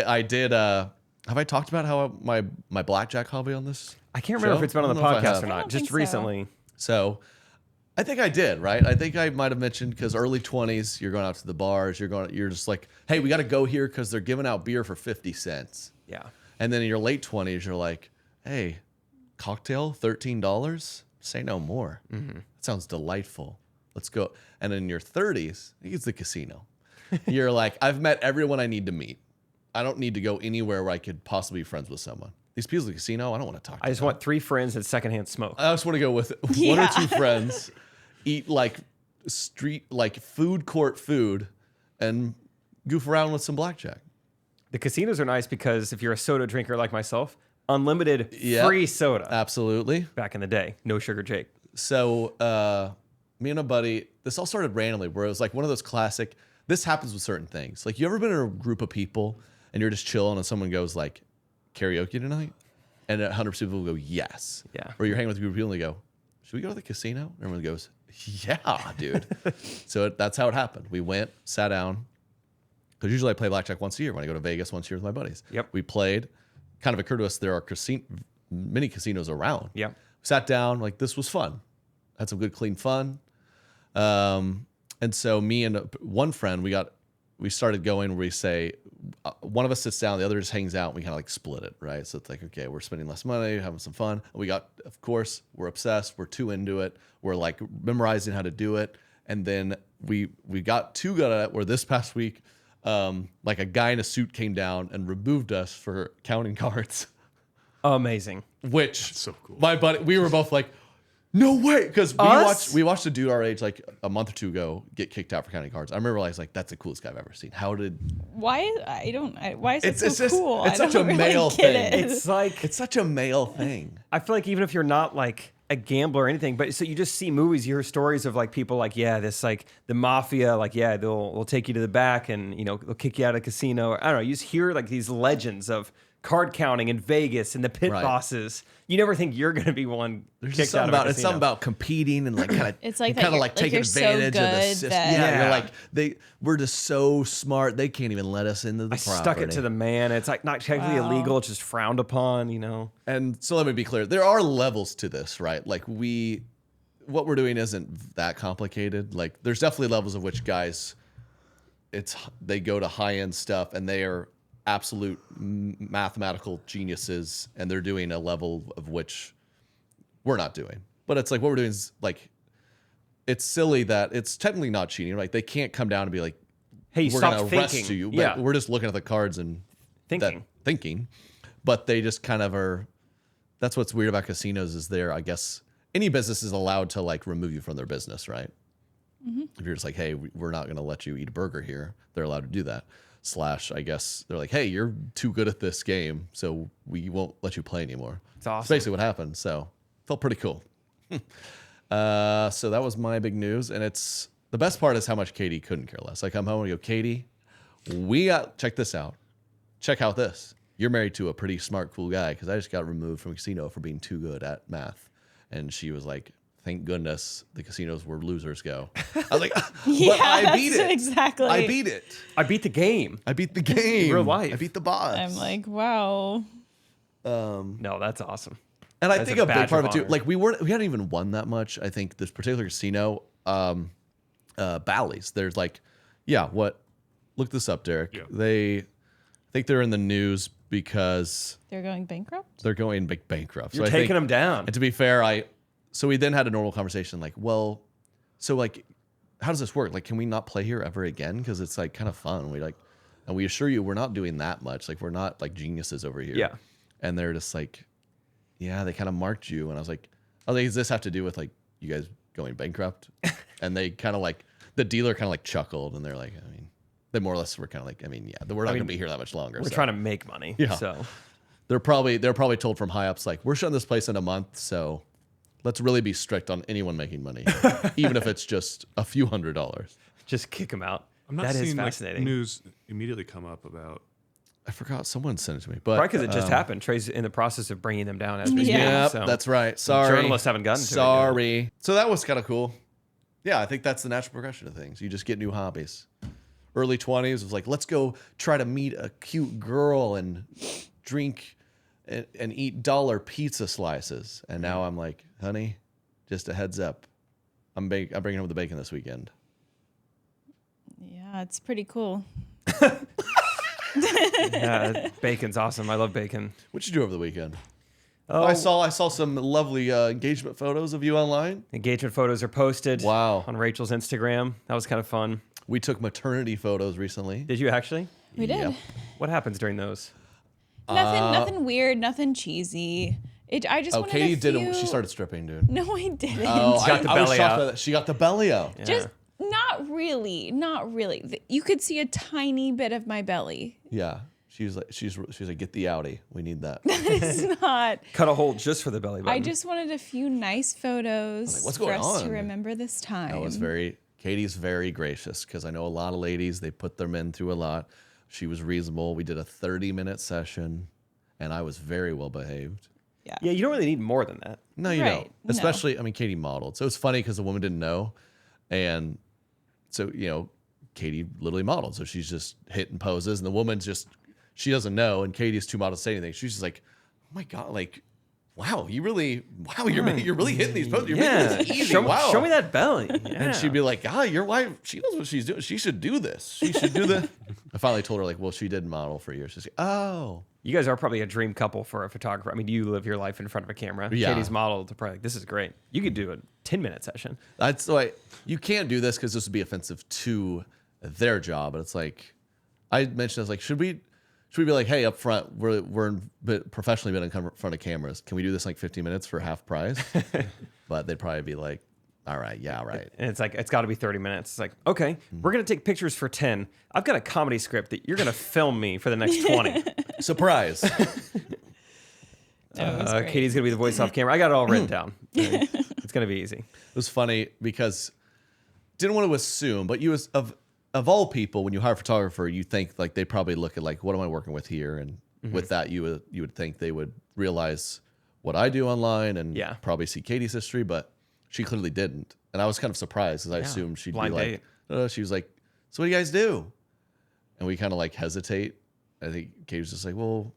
I did. Have I talked about how my blackjack hobby on this? I can't remember show? if it's been on I the don't know if I podcast have. or I not. don't Just think so. recently. So I think I did, right? I think I might have mentioned because early 20s, you're going out to the bars. You're just like, hey, we got to go here because they're giving out beer for 50 cents. Yeah. And then in your late 20s, you're like, hey, cocktail, $13? Say no more. That sounds delightful. Let's go. And in your 30s, it's the casino. You're like, I've met everyone I need to meet. I don't need to go anywhere where I could possibly be friends with someone. These people at the casino, I don't want to talk to I just them. want 3 friends and secondhand smoke. I just want to go with one or two friends, eat like food court food, and goof around with some blackjack. The casinos are nice because if you're a soda drinker like myself, unlimited Yep. free soda. Absolutely. Back in the day, no sugar Jake. So me and a buddy, this all started randomly where it was like one of those classic, this happens with certain things. Like you ever been in a group of people and you're just chilling and someone goes like, karaoke tonight? And 100% of people go, yes. Yeah. Or you're hanging with a group of people and they go, should we go to the casino? And everyone goes, yeah, dude. So that's how it happened. We went, sat down. Because usually I play blackjack once a year when I go to Vegas once a year with my buddies. Yep. We played. Kind of occurred to us there are many casinos around. Yep. Sat down, like this was fun. Had some good, clean fun. And so me and one friend, we started going where we say, one of us sits down, the other just hangs out, and we kind of like split it, right? So it's like, okay, we're spending less money, having some fun. And of course, we're obsessed, we're too into it, we're like memorizing how to do it. And then we got too good at it where this past week, like a guy in a suit came down and removed us for counting cards. Amazing. which so cool. my buddy, we were both like, no way, because we watched a dude our age like a month or two ago get kicked out for counting cards. I remember I was like, that's the coolest guy I've ever seen. How did Why is it so just cool? it's I such don't a really male get thing. it. It's like It's such a male thing. I feel like even if you're not like a gambler or anything, but so you just see movies, you hear stories of like people like, yeah, this like the mafia, like, yeah, they'll take you to the back and, you know, they'll kick you out of a casino. Or, I don't know. You just hear like these legends of card counting in Vegas and the pit Right. bosses. You never think you're going to be one There's kicked just out something of a about it's casino. something about competing and like kind of It's like that kind of you're- like like taking you're so advantage of the good system. that- Yeah, you're Yeah. like we're just so smart they can't even let us into the I property. stuck it to the man. It's like not technically Wow. illegal. It's just frowned upon, you know. And so let me be clear, there are levels to this, right? Like what we're doing isn't that complicated. Like there's definitely levels of which guys they go to high end stuff and they are absolute mathematical geniuses and they're doing a level of which we're not doing. But it's like what we're doing is like it's silly that it's technically not cheating. Like they can't come down and be like, Hey, we're stop gonna thinking. arrest you. But Yeah. we're just looking at the cards and thinking. But they just kind of are. That's what's weird about casinos is I guess any business is allowed to like remove you from their business, right? If you're just like, hey, we're not going to let you eat a burger here, they're allowed to do that. / I guess they're like, hey, you're too good at this game, so we won't let you play anymore. It's awesome. That's basically what happened. So felt pretty cool. So that was my big news, and it's the best part is how much Katie couldn't care less. I come home and go, Katie, check this out. Check out this. You're married to a pretty smart, cool guy because I just got removed from a casino for being too good at math. And she was like, thank goodness the casinos where losers go. I was like, but I beat it. Exactly. I beat it. I beat the game. I beat the game. Real life. I beat the boss. I'm like, wow. No, that's awesome. And I That's think a a big badge part of of it too, honor. like we hadn't even won that much. I think this particular casino, Bally's, there's like, look this up, Derek. Yeah. I think they're in the news because They're going bankrupt? they're going bankrupt. You're I taking think- them down. And to be fair, so we then had a normal conversation like, well, so like, how does this work? Like, can we not play here ever again? Because it's like kind of fun. And we assure you we're not doing that much. Like we're not like geniuses over here. Yeah. And they're just like, yeah, they kind of marked you. And I was like, does this have to do with like you guys going bankrupt? And they kind of like, the dealer kind of like chuckled and they're like, I mean, they more or less were kind of like, I mean, yeah, we're not going to be here that much longer. We're so. trying to make money. Yeah. So They're probably told from high ups like, we're shutting this place in a month, so let's really be strict on anyone making money, even if it's just a few $100s. just kick them out. I'm not That is seeing fascinating. like news immediately come up about. I forgot someone sent it to me, but Probably because it just happened. Trey's in the process of bringing them down as we speak. Yeah. Yep, so. that's right. Sorry, journalists haven't gotten to it yet. Sorry. So that was kind of cool. Yeah, I think that's the natural progression of things. You just get new hobbies. Early 20s was like, let's go try to meet a cute girl and drink and eat dollar pizza slices. And now I'm like, honey, just a heads up. I'm bringing home the bacon this weekend. Yeah, it's pretty cool. Yeah, bacon's awesome. I love bacon. What'd you do over the weekend? Oh, I saw some lovely engagement photos of you online. engagement photos are posted. Wow. On Rachel's Instagram. That was kind of fun. We took maternity photos recently. Did you actually? We did. Yep. What happens during those? Nothing weird, nothing cheesy. I just Oh, wanted Katie a few... didn't. She started stripping, dude. No, I didn't. Oh, She got the I was belly shocked out. by that. She got the belly out. Just not really. You could see a tiny bit of my belly. Yeah. She's like, get the outie. We need that. It's not. Cut a hole just for the belly button. I just wanted a few nice photos Like, what's for going us to on? remember this time. Katie's very gracious because I know a lot of ladies, they put their men through a lot. She was reasonable. We did a 30-minute session and I was very well behaved. Yeah, you don't really need more than that. No, you Right, don't. no. Especially, I mean, Katie modeled. So it's funny because the woman didn't know. And so, Katie literally modeled. So she's just hitting poses and the woman's just, she doesn't know. And Katie's too model to say anything. She's just like, oh my God, like, wow, you're really hitting these poses. You're making this easy. Wow. Show me that belly. Yeah. And she'd be like, your wife, she knows what she's doing. She should do this. She should do this. I finally told her, like, well, she did model for years. She's like, oh. You guys are probably a dream couple for a photographer. I mean, you live your life in front of a camera. Yeah. Katie's modeled to probably like, this is great. You could do a 10-minute session. That's why you can't do this because this would be offensive to their job. But it's like, I mentioned, I was like, should we Should we be like, hey, up front, we're professionally been in front of cameras. Can we do this in like 15 minutes for half price? But they'd probably be like, all right, yeah, right. And it's like, it's got to be 30 minutes. It's like, okay, we're going to take pictures for 10. I've got a comedy script that you're going to film me for the next 20. Surprise. Katie's going to be the voice off camera. I got it all written down. It's going to be easy. It was funny because didn't want to assume, but you of all people, when you hire a photographer, you think like they probably look at like, what am I working with here? And with that, you would think they would realize what I do online and probably see Katie's history, but she clearly didn't. And I was kind of surprised because I assumed she'd Blind be like, she was like, so what do you guys do? And we kind of like hesitate. I think Katie was just like, well,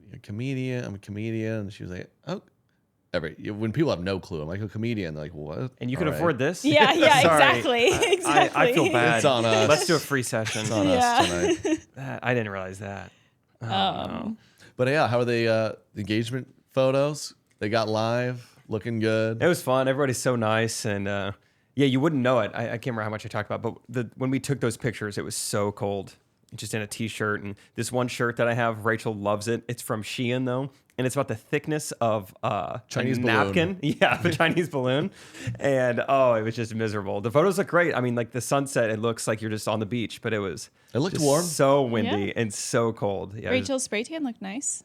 you're a comedian. I'm a comedian. And she was like, oh. When people have no clue, I'm like a comedian. They're like, what? And you can afford this? Yeah, Sorry. exactly. Exactly. I feel bad. It's on us. Let's do a free session. It's on us tonight. I didn't realize that. But yeah, how are the engagement photos? They got live, looking good. It was fun. Everybody's so nice. And yeah, you wouldn't know it. I can't remember how much I talked about, but when we took those pictures, it was so cold. Just in a t-shirt. And this one shirt that I have, Rachel loves it. It's from Shein though. And it's about the thickness of Chinese a napkin. Yeah, the Chinese balloon. And it was just miserable. The photos look great. I mean, like the sunset, it looks like you're just on the beach, but it looked warm. So windy and so cold. Yeah, Rachel's spray tan looked nice.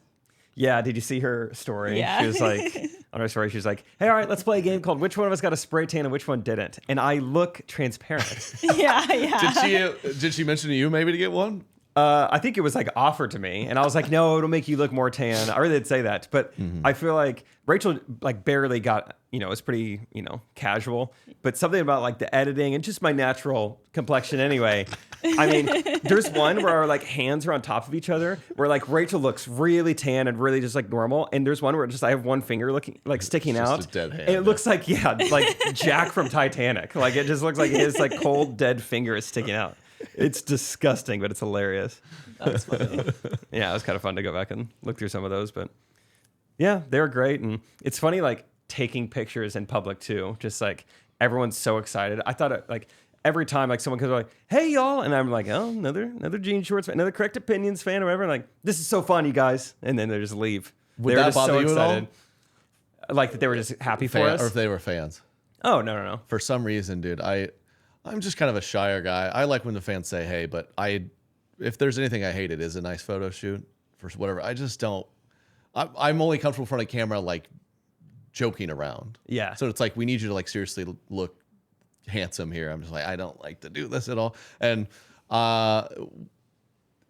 Yeah, did you see her story? Yeah. She was like, on her story, she was like, hey, all right, let's play a game called Which One of Us Got a Spray Tan and Which One Didn't? And I look transparent. Yeah. Did she mention to you maybe to get one? I think it was like offered to me, and I was like, no, it'll make you look more tan. I really did say that, but I feel like Rachel like barely got, it was pretty, casual, but something about like the editing and just my natural complexion anyway. I mean, there's one where our like hands are on top of each other, where like Rachel looks really tan and really just like normal, and there's one where just I have one finger looking like sticking just out, a dead hand, and it looks like like Jack from Titanic. Like it just looks like his like cold dead finger is sticking out. It's disgusting, but it's hilarious. That's funny. Yeah, it was kind of fun to go back and look through some of those, but yeah, they were great. And it's funny, like taking pictures in public too. Just like everyone's so excited. I thought like every time like someone comes like, "Hey y'all," and I'm like, "Oh, another Jean Shorts, another Correct Opinions fan, or whatever." Like, this is so fun, you guys, and then they just leave. Would they were that just bother so you excited. At all? Like that they were just happy for us, or if they were fans. Oh no. For some reason, dude, I'm just kind of a shyer guy. I like when the fans say, hey, but if there's anything I hate, it is a nice photo shoot for whatever. I just don't. I'm only comfortable in front of camera, like joking around. Yeah. So it's like, we need you to like seriously look handsome here. I'm just like, I don't like to do this at all. And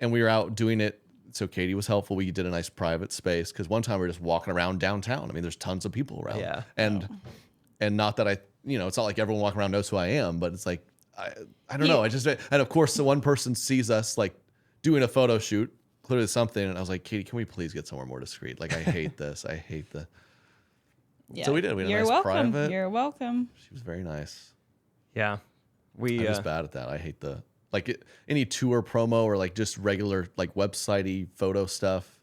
we were out doing it. So Katie was helpful. We did a nice private space because one time we were just walking around downtown. I mean, there's tons of people around. Yeah. And not that it's not like everyone walking around knows who I am, but it's like, I don't know. And of course, the one person sees us like doing a photo shoot, clearly something. And I was like, Katie, can we please get somewhere more discreet? Like, I hate this. I hate the. Yeah. So we did. We had You're a nice welcome. private. You're welcome. She was very nice. Yeah, I'm just bad at that. I hate any tour promo or like just regular like website-y photo stuff.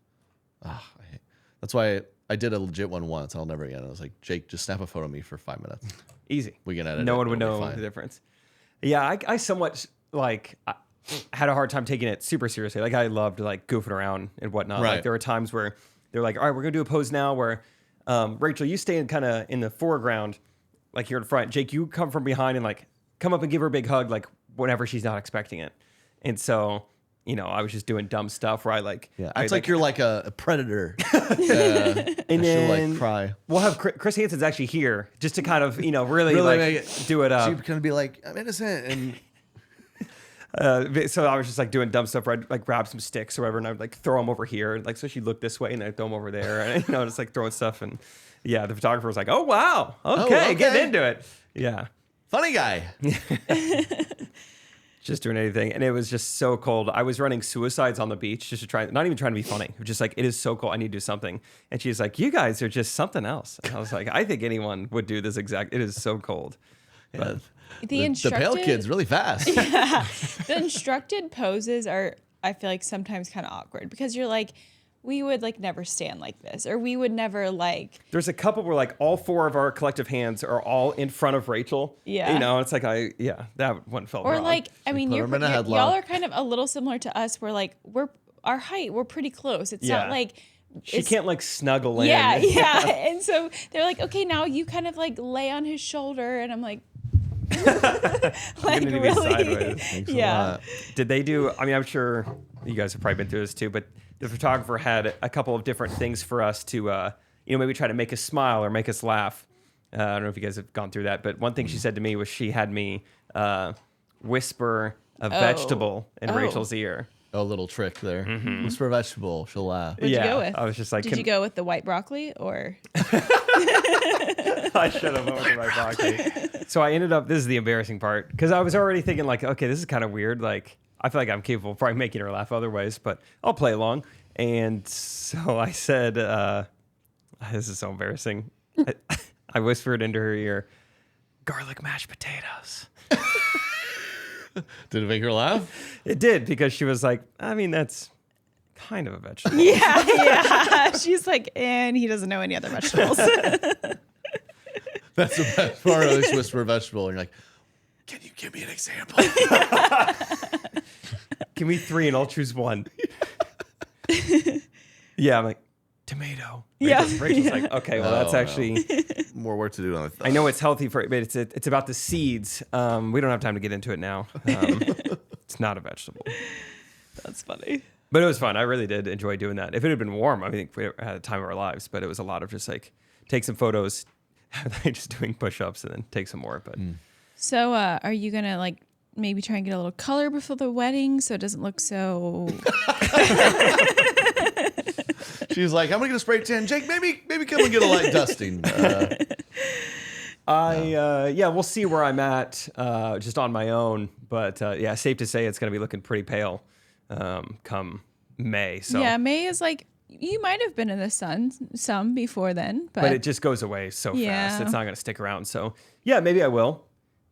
That's why I did a legit one once. I'll never again. I was like, Jake, just snap a photo of me for 5 minutes. Easy. We can edit. No it. one would It'll be know fine. the difference. Yeah, I somewhat like I had a hard time taking it super seriously. Like I loved like goofing around and whatnot. Right. Like there were times where they're like, all right, we're gonna do a pose now where Rachel, you stay kind of in the foreground, like you're in front. Jake, you come from behind and like come up and give her a big hug, like whenever she's not expecting it. And so, I was just doing dumb stuff where I like, It's like you're like a predator. and then she'll like cry. We'll have Chris Hansen's actually here just to kind of, really Really like make it- do it up. She's gonna be like, I'm innocent, and So I was just like doing dumb stuff where I'd like grab some sticks or whatever and I'd like throw them over here. And, like, so she'd look this way and I'd throw them over there. And, just like throwing stuff. And yeah, the photographer was like, oh, wow. Okay, get into it. Yeah. funny guy. Just doing anything. And it was just so cold. I was running suicides on the beach just to try, not even trying to be funny. It was just like, it is so cold. I need to do something. And she's like, you guys are just something else. And I was like, I think anyone would do this exact. It is so cold. But, The pale kid's really fast. The instructed poses are, I feel like, sometimes kind of awkward because you're like, we would like never stand like this, or we would never like. There's a couple where like all four of our collective hands are all in front of Rachel. Yeah. It's like that one felt Or wrong. like, I mean, put y'all them in a headlock. are kind of a little similar to us. Where like our height, we're pretty close. It's Yeah. not like She it's- can't like snuggle in. Yeah, yeah. And so they're like, okay, now you kind of like lay on his shoulder, and I'm like, like need to be really, sideways. Thanks a yeah. lot. Did they do? I mean, I'm sure you guys have probably been through this too, but the photographer had a couple of different things for us to, maybe try to make us smile or make us laugh. I don't know if you guys have gone through that, but one thing she said to me was she had me whisper a vegetable in Oh. Rachel's ear. A little trick there. Whisper vegetable, she'll laugh. What'd you go with? I was just like, Did you go with the white broccoli or? I should have went with the right broccoli. So I ended up, this is the embarrassing part, because I was already thinking like, okay, this is kind of weird. Like, I feel like I'm capable of probably making her laugh other ways, but I'll play along. And so I said, this is so embarrassing. I whispered into her ear, garlic mashed potatoes. Did it make her laugh? It did, because she was like, I mean, that's kind of a vegetable. Yeah. She's like, and he doesn't know any other vegetables. That's the best part of this whisper vegetable. And you're like, can you give me an example? Give me 3 and I'll choose 1. Yeah, I'm like, tomato. Yeah. Rachel's like, okay, well, that's Oh, no. actually, More work to do on it. I know it's healthy for it, but it's about the seeds. We don't have time to get into it now. It's not a vegetable. That's funny. But it was fun. I really did enjoy doing that. If it had been warm, I think we had a time of our lives, but it was a lot of just like take some photos, just doing push-ups and then take some more. But So, are you gonna like maybe try and get a little color before the wedding so it doesn't look so? She's like, I'm gonna get a spray tan. Jake, maybe come and get a light dusting. We'll see where I'm at just on my own. But yeah, safe to say it's going to be looking pretty pale come May. So. Yeah, May is like you might have been in the sun some before then, But it just goes away so fast. Yeah. It's not going to stick around. So yeah, maybe I will.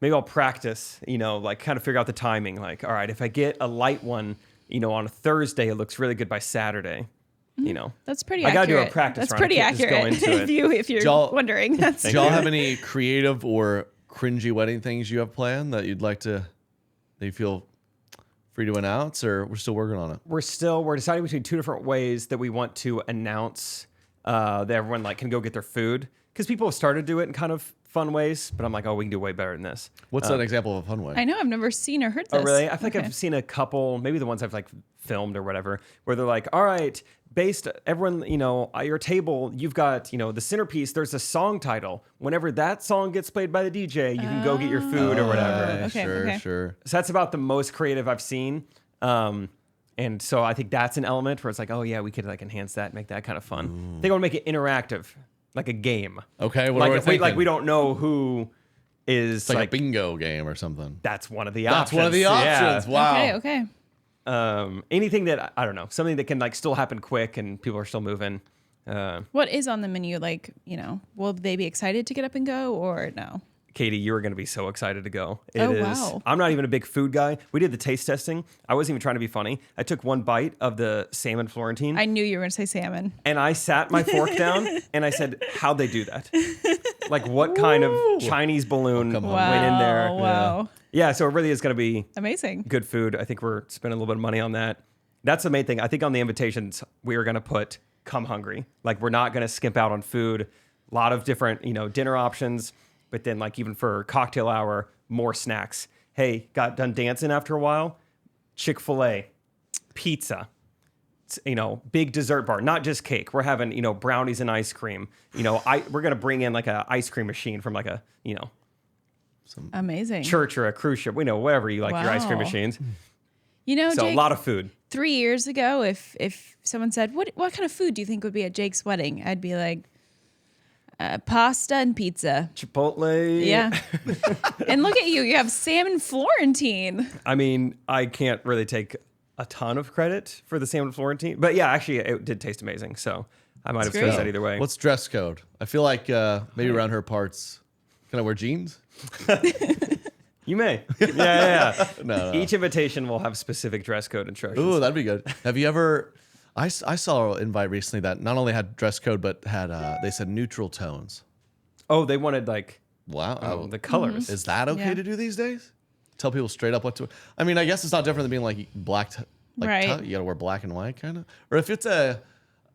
Maybe I'll practice, like kind of figure out the timing. Like, all right, if I get a light one, on a Thursday, it looks really good by Saturday. that's pretty. I accurate. gotta do a practice That's run. I pretty can't just go accurate. into it. if you're Y'all- wondering, that's Do y'all have any creative or cringy wedding things you have planned that you'd like to, that you feel free to announce, or we're still working on it? We're deciding between 2 different ways that we want to announce that everyone can go get their food, because people have started to do it in kind of fun ways, but I'm like, we can do way better than this. What's an example of a fun way? I know I've never seen or heard this. Oh, really? I feel like Okay. I've seen a couple, maybe the ones I've filmed or whatever, where they're like, all right, everyone, at your table, you've got, the centerpiece, there's a song title. Whenever that song gets played by the DJ, you can go get your food or whatever. Okay, sure, okay. sure. So that's about the most creative I've seen. And so I think that's an element where it's like, oh yeah, we could enhance that, make that kind of fun. I think I want to make it interactive, like a game. Okay, what are we If we, thinking? we don't know who is It's like a bingo game or something. that's one of the That's options. one of the options. Wow. Okay. Anything that I don't know, something that can still happen quick and people are still moving. What is on the menu? Will they be excited to get up and go or no? Katie, you were going to be so excited to go. Oh, It is. wow. I'm not even a big food guy. We did the taste testing. I wasn't even trying to be funny. I took one bite of the salmon Florentine. I knew you were going to say salmon. And I sat my fork down and I said, how'd they do that? What kind of Chinese balloon went in there? Wow. Yeah, so it really is going to be Amazing. good food. I think we're spending a little bit of money on that. That's the main thing. I think on the invitations, we are going to put come hungry. We're not going to skimp out on food. A lot of different, dinner options. But then even for cocktail hour, more snacks. Hey, got done dancing after a while? Chick-fil-A, pizza. Big dessert bar, not just cake. We're having, brownies and ice cream. We're gonna bring in a ice cream machine from a, Amazing. church or a cruise ship. Whatever you like your ice cream Wow. machines. So So Jake, a lot of food. 3 years ago, if someone said, what kind of food do you think would be at Jake's wedding? I'd be like, pasta and pizza. Chipotle. Yeah. And look at you. You have salmon Florentine. I mean, I can't really take a ton of credit for the salmon Florentine, but yeah, actually, it did taste amazing. So I might have great. chose that either way. What's dress code? I feel like maybe around her parts. Can I wear jeans? You may. Yeah. No. Each invitation will have specific dress code instructions. Ooh, that'd be good. Have you ever? I saw an invite recently that not only had dress code but had they said neutral tones. Oh, they wanted Wow. the colors. Is that okay Yeah. to do these days? Tell people straight up what to. I mean, I guess it's not different than being like black Like Right. you got to wear black and white kind of. Or if it's a,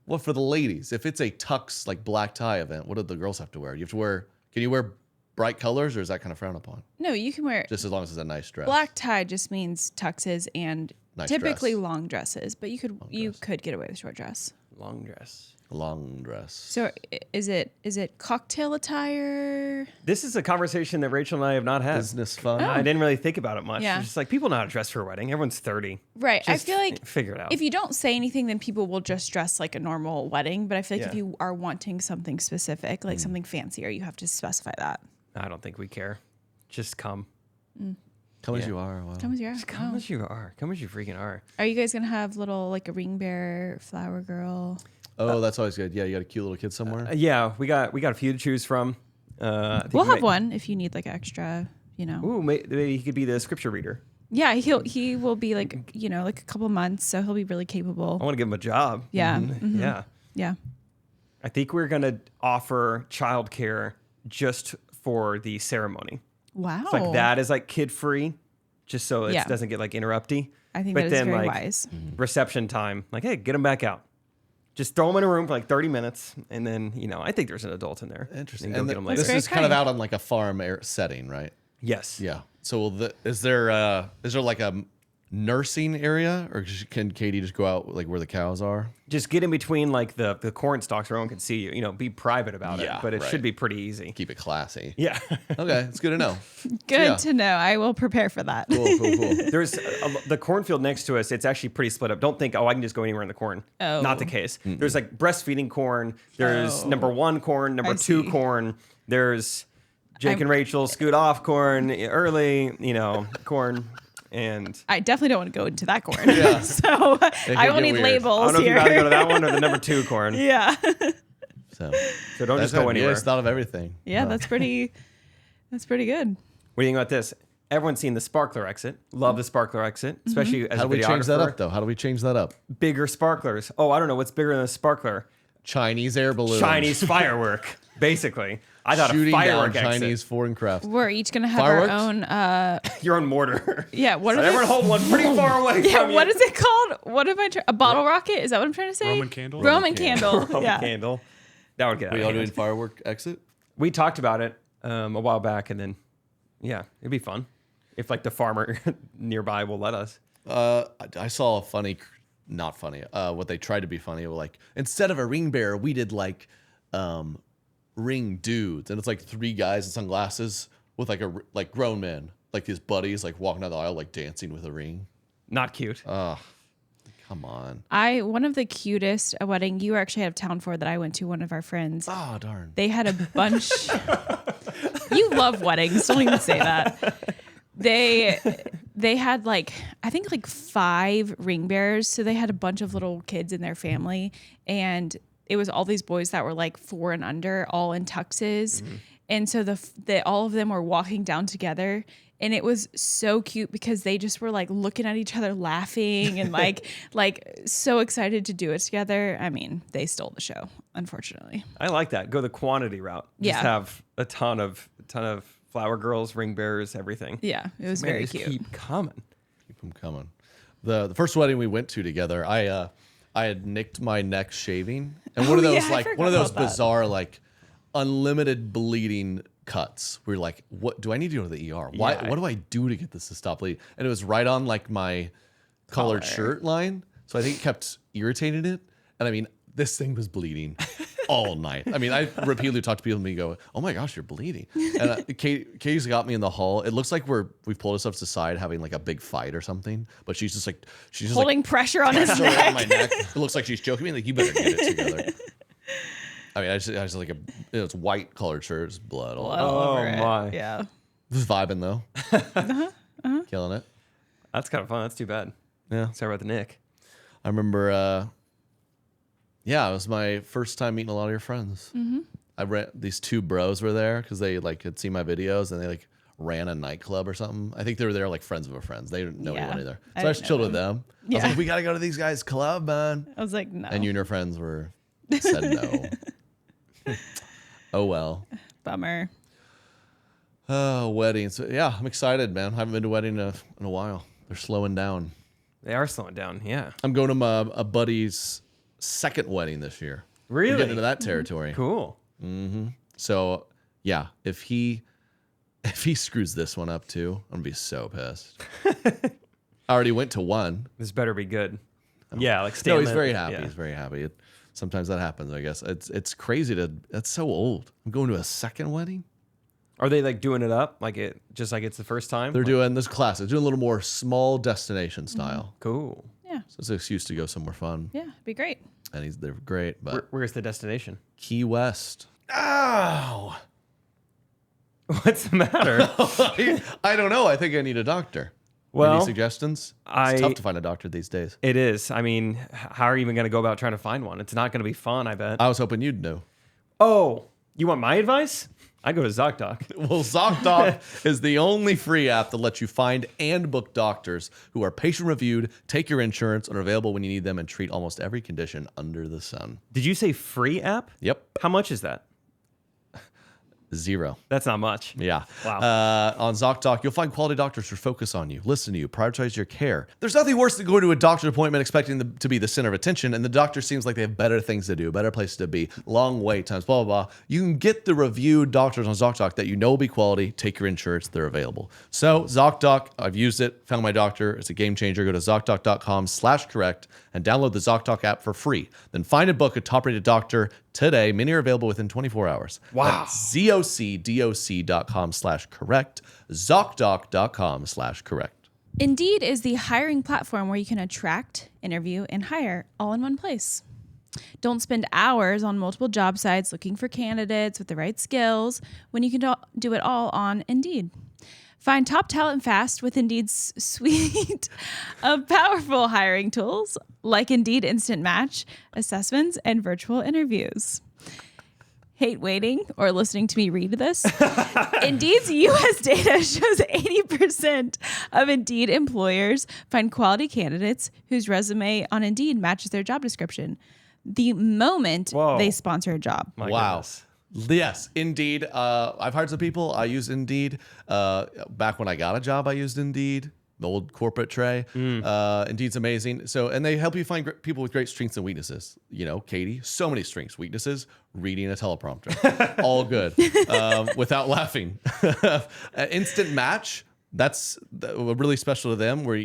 well, for the ladies, if it's a tux like black tie event, what do the girls have to wear? You have to wear. Can you wear bright colors, or is that kind of frowned upon? No, you can wear Just as long as it's a nice dress. black tie. Just means tuxes and Nice typically dress. long dresses, but you could get away with short dress. Long dress. Long dress. So is it cocktail attire? This is a conversation that Rachel and I have not had. Business fun. I didn't really think about it much. Yeah. It's just like people know how to dress for a wedding. Everyone's 30. Right. Just I feel like figure it out. if you don't say anything, then people will just dress like a normal wedding. But I feel like if Yeah. you are wanting something specific, like something fancier, you have to specify that. I don't think we care. Just come. Come as you are. Wow. Come as you are. Come as you are. Come as you freaking are. Are you guys gonna have little like a ring bearer, flower girl? Oh, that's always good. Yeah, you got a cute little kid somewhere. Yeah, we got a few to choose from. I think We'll we have may- one if you need like extra. Ooh, maybe he could be the scripture reader. Yeah, he will be like like a couple months, so he'll be really capable. I want to give him a job. Yeah. Yeah. Yeah. I think we're going to offer childcare just for the ceremony. Wow. It's like that is like kid free, just so it Yeah. doesn't get like interrupty. I think But that is then, very like, wise. Reception time, like, hey, get them back out. Just throw them in a room for like 30 minutes, and then I think there's an adult in there. Interesting. And go And get them this later. very is kind of kind. out on like a farm setting, right? Yes. Yeah. So is there like a nursing area, or can Katie just go out like where the cows are? Just get in between like the corn stalks where no one can see you. Be private about it, Yeah, but it right. should be pretty easy. Keep it classy. Yeah. Okay, it's good to know. Good yeah. to know. I will prepare for that. Cool, cool, cool. There's the cornfield next to us. It's actually pretty split up. Don't think, I can just go anywhere in the corn. Oh. Not the case. There's like breastfeeding corn. There's number 1 corn, number I 2 see. corn. There's Jake and Rachel scoot off corn early, corn. And I definitely don't want to go into that corn. So I will get need weird. I labels don't know if you here. got to go to that one or the number 2 corn. Yeah. So So don't just that's go it. You anywhere. just thought of everything. Yeah, that's pretty good. What do you think about this? Everyone's seen the sparkler exit. Love the sparkler exit, especially as How a do we change that videographer. up though? How do we change that up? Bigger sparklers. Oh, I don't know what's bigger than a sparkler. Chinese air balloon. Chinese firework, basically. I thought shooting a firework down exit. Chinese foreign craft. We're each gonna have Fireworks? our own. Your own mortar. Yeah. What So are everyone they? hold one pretty far away Yeah. from What you. is it called? What am I? A bottle rocket? Is that what I'm trying to say? Roman candle? Roman candle. Roman Yeah. candle. That would get out We of all hand. doing firework exit? We talked about it a while back, and then, yeah, it'd be fun if like the farmer nearby will let us. I saw a funny, not funny. What they tried to be funny, like instead of a ring bearer, we did like ring dudes, and it's like 3 guys in sunglasses with like grown men, like his buddies, like walking down the aisle, like dancing with a ring. Not cute. Come on. One of the cutest wedding you were actually out of town for that I went to. One of our friends. Oh darn. They had a bunch. You love weddings. Don't even say that. They had I think 5 ring bearers. So they had a bunch of little kids in their family, and it was all these boys that were like 4 and under, all in tuxes. And so all of them were walking down together. And it was so cute because they just were like looking at each other, laughing, and like so excited to do it together. I mean, they stole the show, unfortunately. I like that. Go the quantity route. Just Yeah. have a ton of flower girls, ring bearers, everything. Yeah, it was Man, very just cute. keep coming. Keep them coming. The first wedding we went to together, I had nicked my neck shaving, and one of those yeah, I one of forgot those about that. bizarre unlimited bleeding cuts. We were like, what do I need to go to the ER? Why? Yeah. What do I do to get this to stop bleeding? And it was right on my collared shirt line, so I think it kept irritating it. And I mean, this thing was bleeding all night. I mean, I repeatedly talked to people and me go, "Oh my gosh, you're bleeding." And Katie's got me in the hall. It looks like we've pulled ourselves to the side having like a big fight or something. But she's just Holding pressure on his pressure on neck. my neck. It looks like she's choking me. Like, you better get it together. I mean, I just like it's white colored shirt, it's blood all over. Oh, Over it. my. Yeah. This is vibing though. Killing it. That's kind of fun. That's too bad. Yeah. Sorry about the nick. I remember it was my first time meeting a lot of your friends. These 2 bros were there because they had seen my videos, and they ran a nightclub or something. I think they were there like friends of a friends. They didn't know Yeah. anyone either. I So I just didn't chilled know with them. I was Yeah. like, we gotta go to these guys' club, man. I was like, no. And you and your friends said no. Oh well. Bummer. Oh, weddings. Yeah, I'm excited, man. I haven't been to a wedding in a while. They're slowing down. They are slowing down. Yeah. I'm going to a buddy's second wedding this year. Really? We're getting into that territory. Cool. So yeah, if he screws this one up too, I'm gonna be so pissed. I already went to one. This better be good. Yeah, like No, Stanley. he's very happy. Yeah. He's very happy. Sometimes that happens, I guess. It's crazy that's so old. I'm going to a second wedding. Are they like doing it up like it just like it's the first time? They're doing this class. They're doing a little more small destination style. Cool. Yeah. So it's an excuse to go somewhere fun. Yeah. It'd be great. And they're great, but Where's the destination? Key West. Ow! What's the matter? I don't know. I think I need a doctor. Well, any suggestions? It's tough to find a doctor these days. It is. I mean, how are you even going to go about trying to find one? It's not going to be fun, I bet. I was hoping you'd know. Oh, you want my advice? I go to ZocDoc. Well, ZocDoc is the only free app that lets you find and book doctors who are patient reviewed, take your insurance, and are available when you need them, and treat almost every condition under the sun. Did you say free app? Yep. How much is that? 0. That's not much. Yeah. Wow. On ZocDoc, you'll find quality doctors who focus on you, listen to you, prioritize your care. There's nothing worse than going to a doctor's appointment expecting them to be the center of attention, and the doctor seems like they have better things to do, better places to be, long wait times, blah, blah, blah. You can get the reviewed doctors on ZocDoc that you know will be quality, take your insurance, they're available. So ZocDoc, I've used it, found my doctor. It's a game changer. Go to ZocDoc.com/correct and download the ZocDoc app for free. Then find and book a top-rated doctor today. Many are available within 24 hours. Wow. ZocDoc.com/correct. ZocDoc.com/correct. Indeed is the hiring platform where you can attract, interview, and hire all in one place. Don't spend hours on multiple job sites looking for candidates with the right skills when you can do it all on Indeed. Find top talent fast with Indeed's suite of powerful hiring tools like Indeed Instant Match, assessments, and virtual interviews. Hate waiting or listening to me read this? Indeed's U.S. data shows 80% of Indeed employers find quality candidates whose resume on Indeed matches their job description the moment Whoa. they sponsor a job. My Wow. goodness. Yes, Indeed. I've hired some people. I use Indeed. Back when I got a job, I used Indeed. The old corporate Trey. Indeed's amazing. So, and they help you find people with great strengths and weaknesses. You know, Katie, so many strengths, weaknesses, reading a teleprompter. All good. Without laughing. Instant Match. That's really special to them, where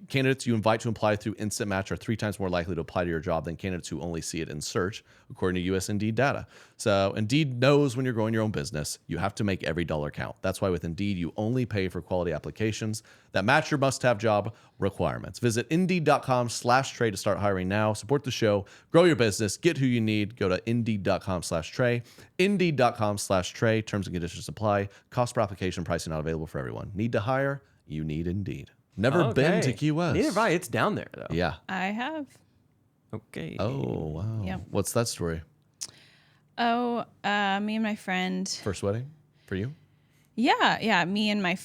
candidates you invite to apply through Instant Match are 3 times more likely to apply to your job than candidates who only see it in search, according to US Indeed data. So Indeed knows when you're growing your own business, you have to make every dollar count. That's why with Indeed, you only pay for quality applications that match your must-have job requirements. Visit Indeed.com/Trey to start hiring now. Support the show, grow your business, get who you need. Go to Indeed.com/Trey. Indeed.com/Trey. Terms and conditions apply. Cost per application, pricing not available for everyone. Need to hire? You need Indeed. Never been to Key West. Neither have I. It's down there, though. Yeah. I have. Okay. Oh, wow. Yep. What's that story? Oh, me and my friend. First wedding for you? Yeah, me and my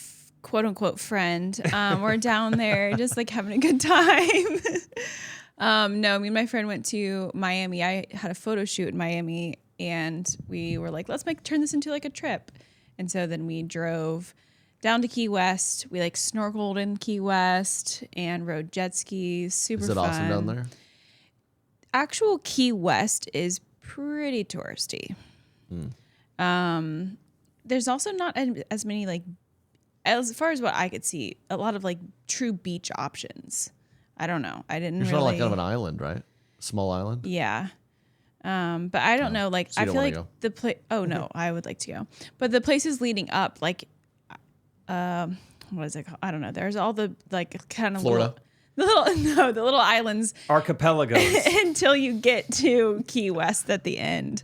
quote unquote friend. We're down there just like having a good time. No, me and my friend went to Miami. I had a photo shoot in Miami, and we were like, let's turn this into like a trip. And so then we drove down to Key West. We like snorkeled in Key West and rode jet skis. Super Is it fun. awesome down there? Actual Key West is pretty touristy. There's also not as many like, as far as what I could see, a lot of like true beach options. I don't know. I didn't You're really. sort of like kind of an island, right? Small island. Yeah. But I don't know. Like, So you I don't feel wanna like go? the place. Oh no, I would like to go. But the places leading up, like, what is it called? I don't know. There's all the like kind of Florida? the little islands Archipelagos. until you get to Key West at the end.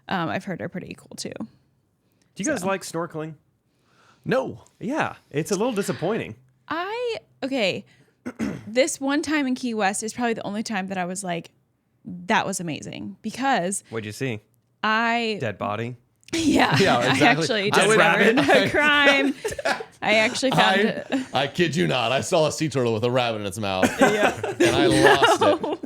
I've heard are pretty cool too. Do you guys like snorkeling? No. Yeah. It's a little disappointing. Okay. This one time in Key West is probably the only time that I was like, that was amazing, because What'd you see? Dead body? Yeah, exactly. I actually I would- discovered a crime. I actually found I kid you not. I saw a sea turtle with a rabbit in its mouth. And I lost it.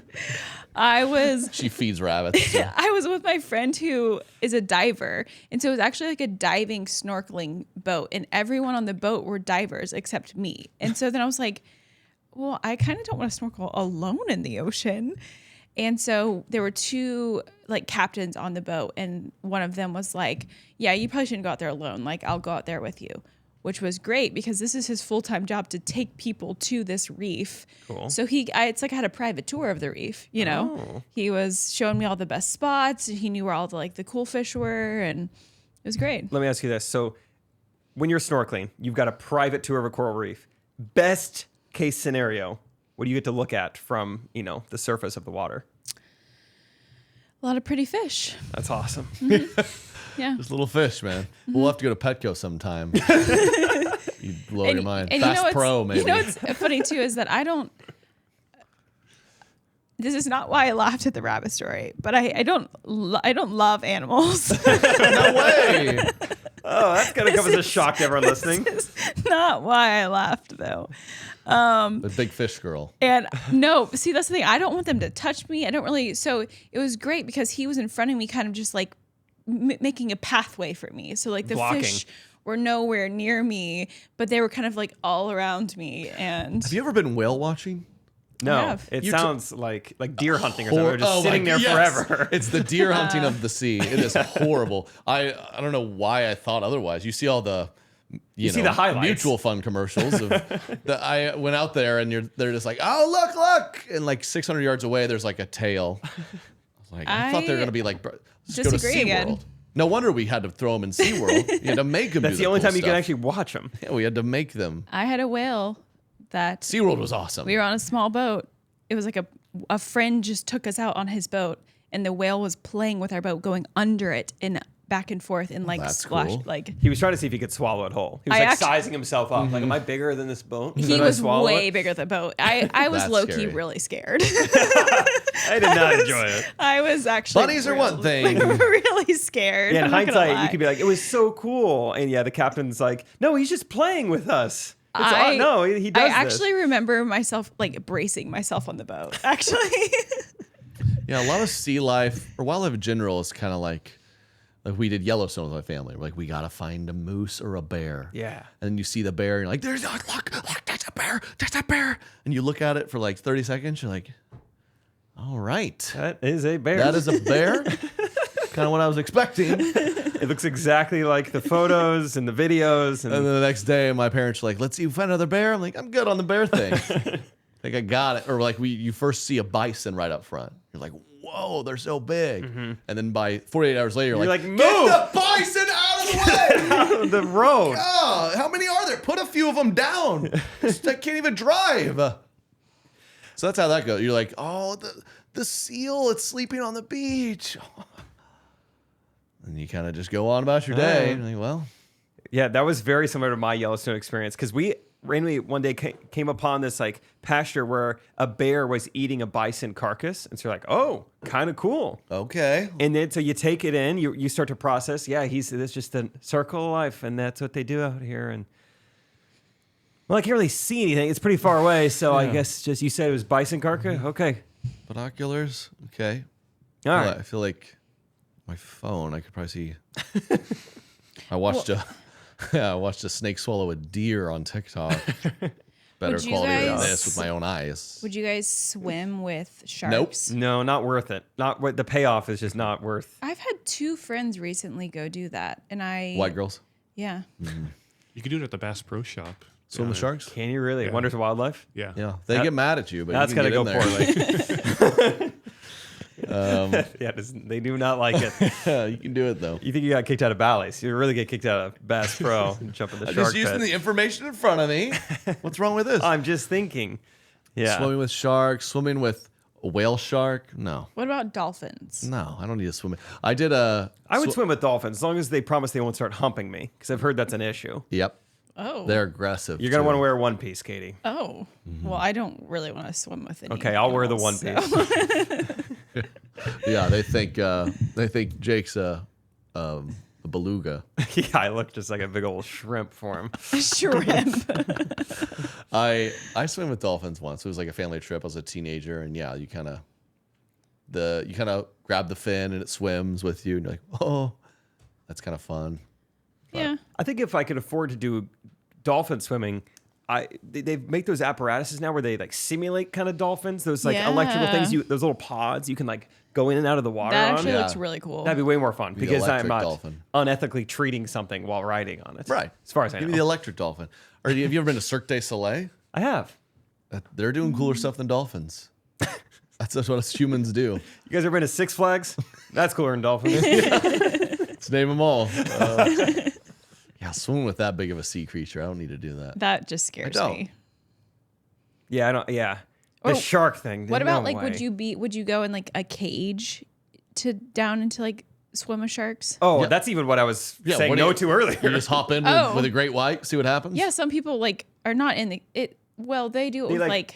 I was She feeds rabbits. so- I was with my friend who is a diver, and so it was actually like a diving snorkeling boat, and everyone on the boat were divers except me. And so then I was like, well, I kind of don't want to snorkel alone in the ocean. And so there were two like captains on the boat, and one of them was like, yeah, you probably shouldn't go out there alone. Like, I'll go out there with you, which was great because this is his full-time job to take people to this reef. Cool. So it's like I had a private tour of the reef, you know? Oh. He was showing me all the best spots, and he knew where all the cool fish were, and it was great. Let me ask you this. So when you're snorkeling, you've got a private tour of a coral reef. Best case scenario, what do you get to look at from, the surface of the water? A lot of pretty fish. That's awesome. Yeah. Just little fish, man. We'll have to go to Petco sometime. You blow your mind. And Bass you know Pro, maybe. You know what's funny too is that this is not why I laughed at the rabbit story, but I don't love animals. No way. Oh, that's going to come as a shock to everyone listening. This is not why I laughed though. The big fish girl. And no, see, that's the thing. I don't want them to touch me. I don't really. So it was great because he was in front of me, kind of just like making a pathway for me. So like the Blocking. fish were nowhere near me, but they were kind of like all around me. And Have you ever been whale watching? No, have. it You sounds like deer hunting or something. They're just sitting there yes. forever. It's the deer hunting of the sea. It is horrible. I don't know why I thought otherwise. You see all the you see know, the highlights. mutual fund commercials of I went out there and they're just like, oh look, and like 600 yards away there's like a tail. I was like, I thought they were gonna be like, let's go to disagree again. SeaWorld. No wonder we had to throw them in SeaWorld. You had to make them. That's do the only cool time you can stuff. actually watch them. Yeah, we had to make them. I had a whale that SeaWorld was awesome. we were on a small boat. It was like a friend just took us out on his boat, and the whale was playing with our boat, going under it and back and forth and like that's splash cool. like. He was trying to see if he could swallow it whole. He was I like actually- sizing himself up. Like, am I bigger than this boat? He Should I was swallow way it? bigger than the boat. I was That's low key scary. really scared. I did not enjoy it. I was actually Bunnies are one thing. really scared. Yeah, in I'm not gonna hindsight, lie. you could be like, it was so cool. And yeah, the captain's like, no, he's just playing with us. It's I- no, he does I this. actually remember myself like bracing myself on the boat. Actually, Yeah, a lot of sea life or wildlife in general is kind of like we did Yellowstone with my family. We're like, we gotta find a moose or a bear. Yeah. And then you see the bear, and you're like, there's look, there's a bear. And you look at it for like 30 seconds, you're like, all right. That is a bear. That is a bear. Kind of what I was expecting. It looks exactly like the photos and the videos. And then the next day, my parents were like, let's see if we find another bear. I'm like, I'm good on the bear thing. I think I got it. Or like you first see a bison right up front. You're like, whoa, they're so big. And then by 48 hours later, you're like, like, get move! the bison out of the way. Out of the road. Oh, how many are there? Put a few of them down. I can't even drive. So that's how that goes. You're like, oh, the seal, it's sleeping on the beach. And you kind of just go on about your day. You're like, well, Yeah, that was very similar to my Yellowstone experience because we randomly one day came upon this like pasture where a bear was eating a bison carcass, and so you're like, oh, kind of cool. okay. And then so you take it in, you start to process. Yeah, that's just a circle of life, and that's what they do out here. And well, I can't really see anything; it's pretty far away. So I guess just you said it was bison carcass. Okay, Binoculars. Okay. all Well, right. I feel like my phone, I could probably see. I watched a snake swallow a deer on TikTok. Better Would you quality than guys- this with my own eyes. would you guys swim with sharks? No, not worth it. Not worth the payoff is just not worth. I've had two friends recently go do that, and White girls yeah. You could do it at the Bass Pro Shop. swim with sharks. Can you really? Wonders of Wildlife. Yeah. Yeah, they get mad at you, but That's you can gonna get go in there. poorly. Yeah, they do not like it. You can do it though. You think you got kicked out of Bally's? You really get kicked out of Bass Pro and jump in the I'm shark just using pit. the information in front of me. What's wrong with this? I'm just thinking. Yeah. Swimming with sharks, swimming with a whale shark. No, What about dolphins? no, I don't need to swim. I did a. I would swim with dolphins as long as they promise they won't start humping me because I've heard that's an issue. Yep, Oh, they're aggressive. You're going to too. want to wear one piece, Katie. oh. Well, I don't really want to swim with any. Okay, I'll wear the one animals, piece. Yeah, they think Jake's a beluga. Yeah, I look just like a big old shrimp for him. Shrimp. I swam with dolphins once. It was like a family trip. I was a teenager, and yeah, you kind of grab the fin and it swims with you, and you're like, oh, that's kind of fun. Yeah. I think if I could afford to do dolphin swimming, they make those apparatuses now where they like simulate kind of dolphins. Those like Yeah. electrical things. Those little pods you can like go in and out of the water That on. actually Yeah. looks really cool. That'd be way more fun The because I'm electric not dolphin. unethically treating something while riding on it. Right. As far as I Give know. me the electric dolphin. Or have you ever been to Cirque du Soleil? I have. They're doing cooler stuff than dolphins. That's just what us humans do. You guys ever been to Six Flags? That's cooler than dolphins. Let's name them all. Yeah, swimming with that big of a sea creature. I don't need to do that. That just scares don't. me. Yeah, I don't. Yeah. The Or shark thing. What no about like way. would you go in like a cage to down into like swim with sharks? Oh, Yeah. that's even what I was saying what do no you- to earlier. You just hop in Oh. with a great white, see what happens? Yeah, some people like are not in the it. Well, they do it They, with like-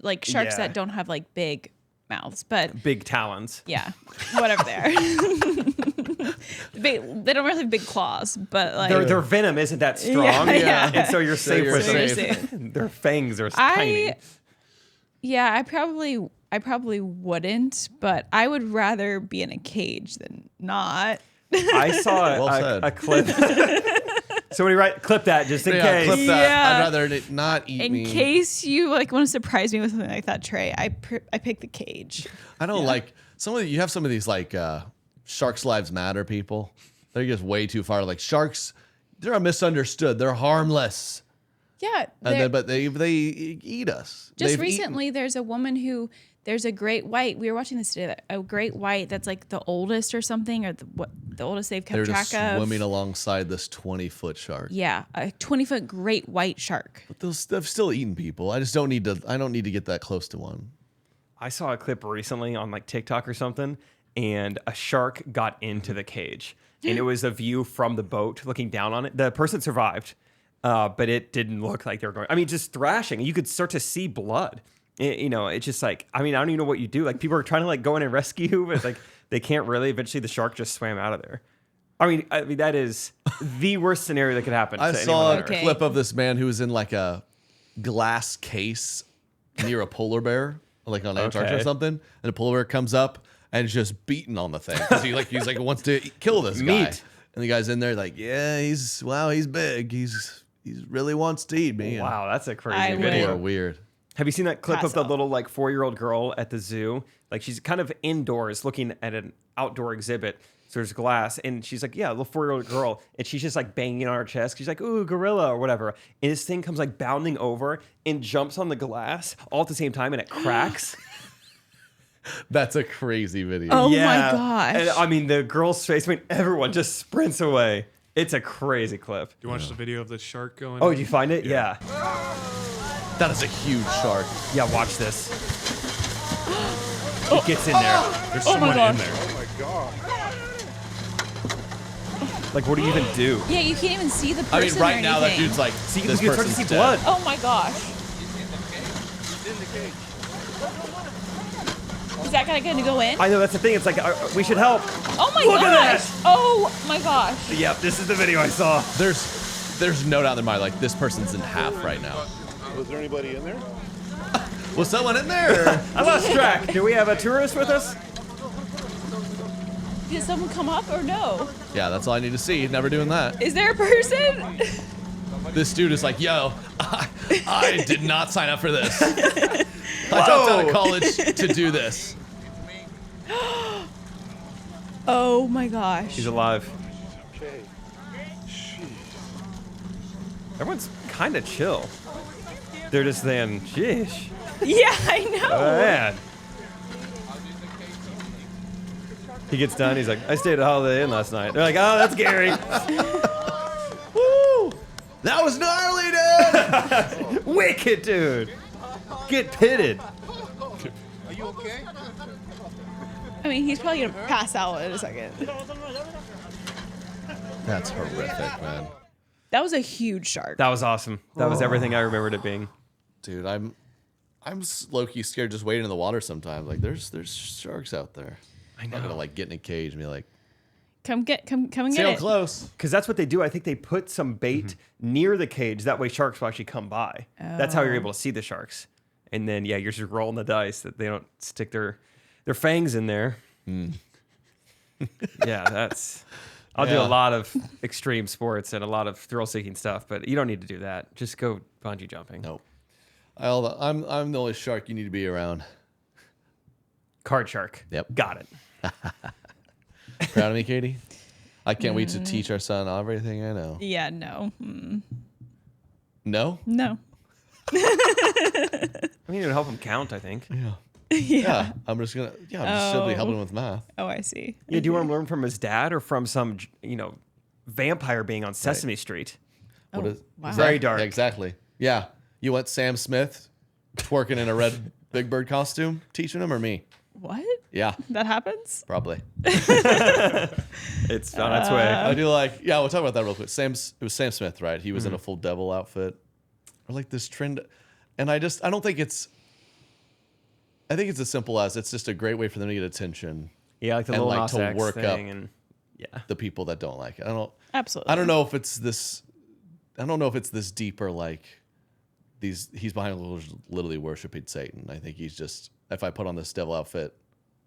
like sharks Yeah. that don't have like big mouths, but Big talons. yeah, whatever they are. They don't really have big claws, but like Their venom isn't that strong. Yeah. And so you're safe you're with them. safe. Their fangs are tiny. Yeah, I probably wouldn't, but I would rather be in a cage than not. I saw Well said. a clip. Somebody clip that just in Yeah, case. clip that. Yeah. I'd rather it not eat In me. case you like want to surprise me with something like that, Trey, I pick the cage. I don't like you have some of these like Sharks Lives Matter people. They're just way too far. Like sharks, they're misunderstood. They're harmless. Yeah, But they eat us. just They've recently there's a woman who there's a great white. We were watching this today. A great white that's like the oldest or something, or the oldest they've kept They're track just of. swimming alongside this 20-foot shark. Yeah, a 20-foot great white shark. But they've still eaten people. I just don't need to. I don't need to get that close to one. I saw a clip recently on like TikTok or something, and a shark got into the cage, and it was a view from the boat looking down on it. The person survived, but it didn't look like they were going. I mean, just thrashing. You could start to see blood. It's just like, I mean, I don't even know what you do. Like people are trying to like go in and rescue, but like they can't really. Eventually, the shark just swam out of there. I mean, that is the worst scenario that could happen. I to saw anyone a there. Okay. clip of this man who was in like a glass case near a polar bear, like on Antarctica or Okay. something, and the polar bear comes up and is just beating on the thing because he's like wants to kill this guy. Meat. And the guy's in there like, yeah, he's big. He really wants to eat me. And Wow, that's a crazy I would. people video. are weird. Have you seen that clip Pass of the out. little like 4-year-old girl at the zoo? Like she's kind of indoors looking at an outdoor exhibit. So there's glass, and she's like, yeah, a little 4-year-old girl, and she's just like banging on her chest. She's like, ooh, gorilla or whatever. And this thing comes like bounding over and jumps on the glass all at the same time, and it cracks. That's a crazy video. Oh Yeah. my gosh! And I mean, the girl's face, I mean, everyone just sprints away. It's a crazy clip. You watch the video of the shark going? Oh, in? did you find it? Yeah. That is a huge shark. Yeah, watch this. It gets in there. There's Oh my someone in gosh. there. Like, what do you even do? Yeah, you can't even see the person. I mean, right or now that anything. dude's like, See, you this can start to person's see dead. blood. Oh my gosh! Is that guy going to go in? I know, that's the thing. It's like, we should help. Oh my Look at gosh! Oh my gosh! Yep, this is the video I saw. There's no doubt in their mind, like, this person's in half right now. Was there anybody in there? Was someone in there? I lost track. Do we have a tourist with us? Did someone come up or no? Yeah, that's all I need to see. Never doing that. Is there a person? This dude is like, yo, I did not sign up for this. I dropped out of college to do this. Oh my gosh! He's alive. Everyone's kind of chill. They're just saying, sheesh. Yeah, I know. Man. He gets done. He's like, I stayed at Holiday Inn last night. They're like, oh, that's Gary. Woo! That was gnarly, dude! Wicked, dude. Get pitted. Are you okay? I mean, he's probably gonna pass out in a second. That's horrific, man. That was a huge shark. That was awesome. That was everything I remembered it being. Dude, I'm low-key scared just wading in the water sometimes. Like, there's sharks out there. I'm not gonna like get in a cage and be like, Come and get see how it. close. Because that's what they do. I think they put some bait near the cage. That way sharks will actually come by. That's how you're able to see the sharks. And then, yeah, you're just rolling the dice that they don't stick their fangs in there. Yeah, that's... I'll do Yeah. a lot of extreme sports and a lot of thrill-seeking stuff, but you don't need to do that. Just go bungee jumping. Nope. I'm the only shark you need to be around. Card shark. Yep. Got it. Proud of me, Katie? I can't wait to teach our son everything I know. Yeah, no. No? No. I mean, it would help him count, I think. Yeah. I'm just going to, I'm just simply helping him with math. Oh, I see. Yeah, do you want to learn from his dad or from some, vampire being on Sesame Street? What Oh, is, wow. is Very that- dark. Yeah, exactly. Yeah. You want Sam Smith twerking in a red Big Bird costume teaching him or me? What? Yeah, That happens? probably. It's on its way. I do we'll talk about that real quick. It was Sam Smith, right? He was in a full devil outfit. Or like this trend. And I think it's as simple as it's just a great way for them to get attention. Yeah, like the and little like Nas to X work thing, up and yeah. the people that don't like it. Absolutely. I don't know if it's this deep or like he's behind literally worshiping Satan. I think he's just, if I put on this devil outfit,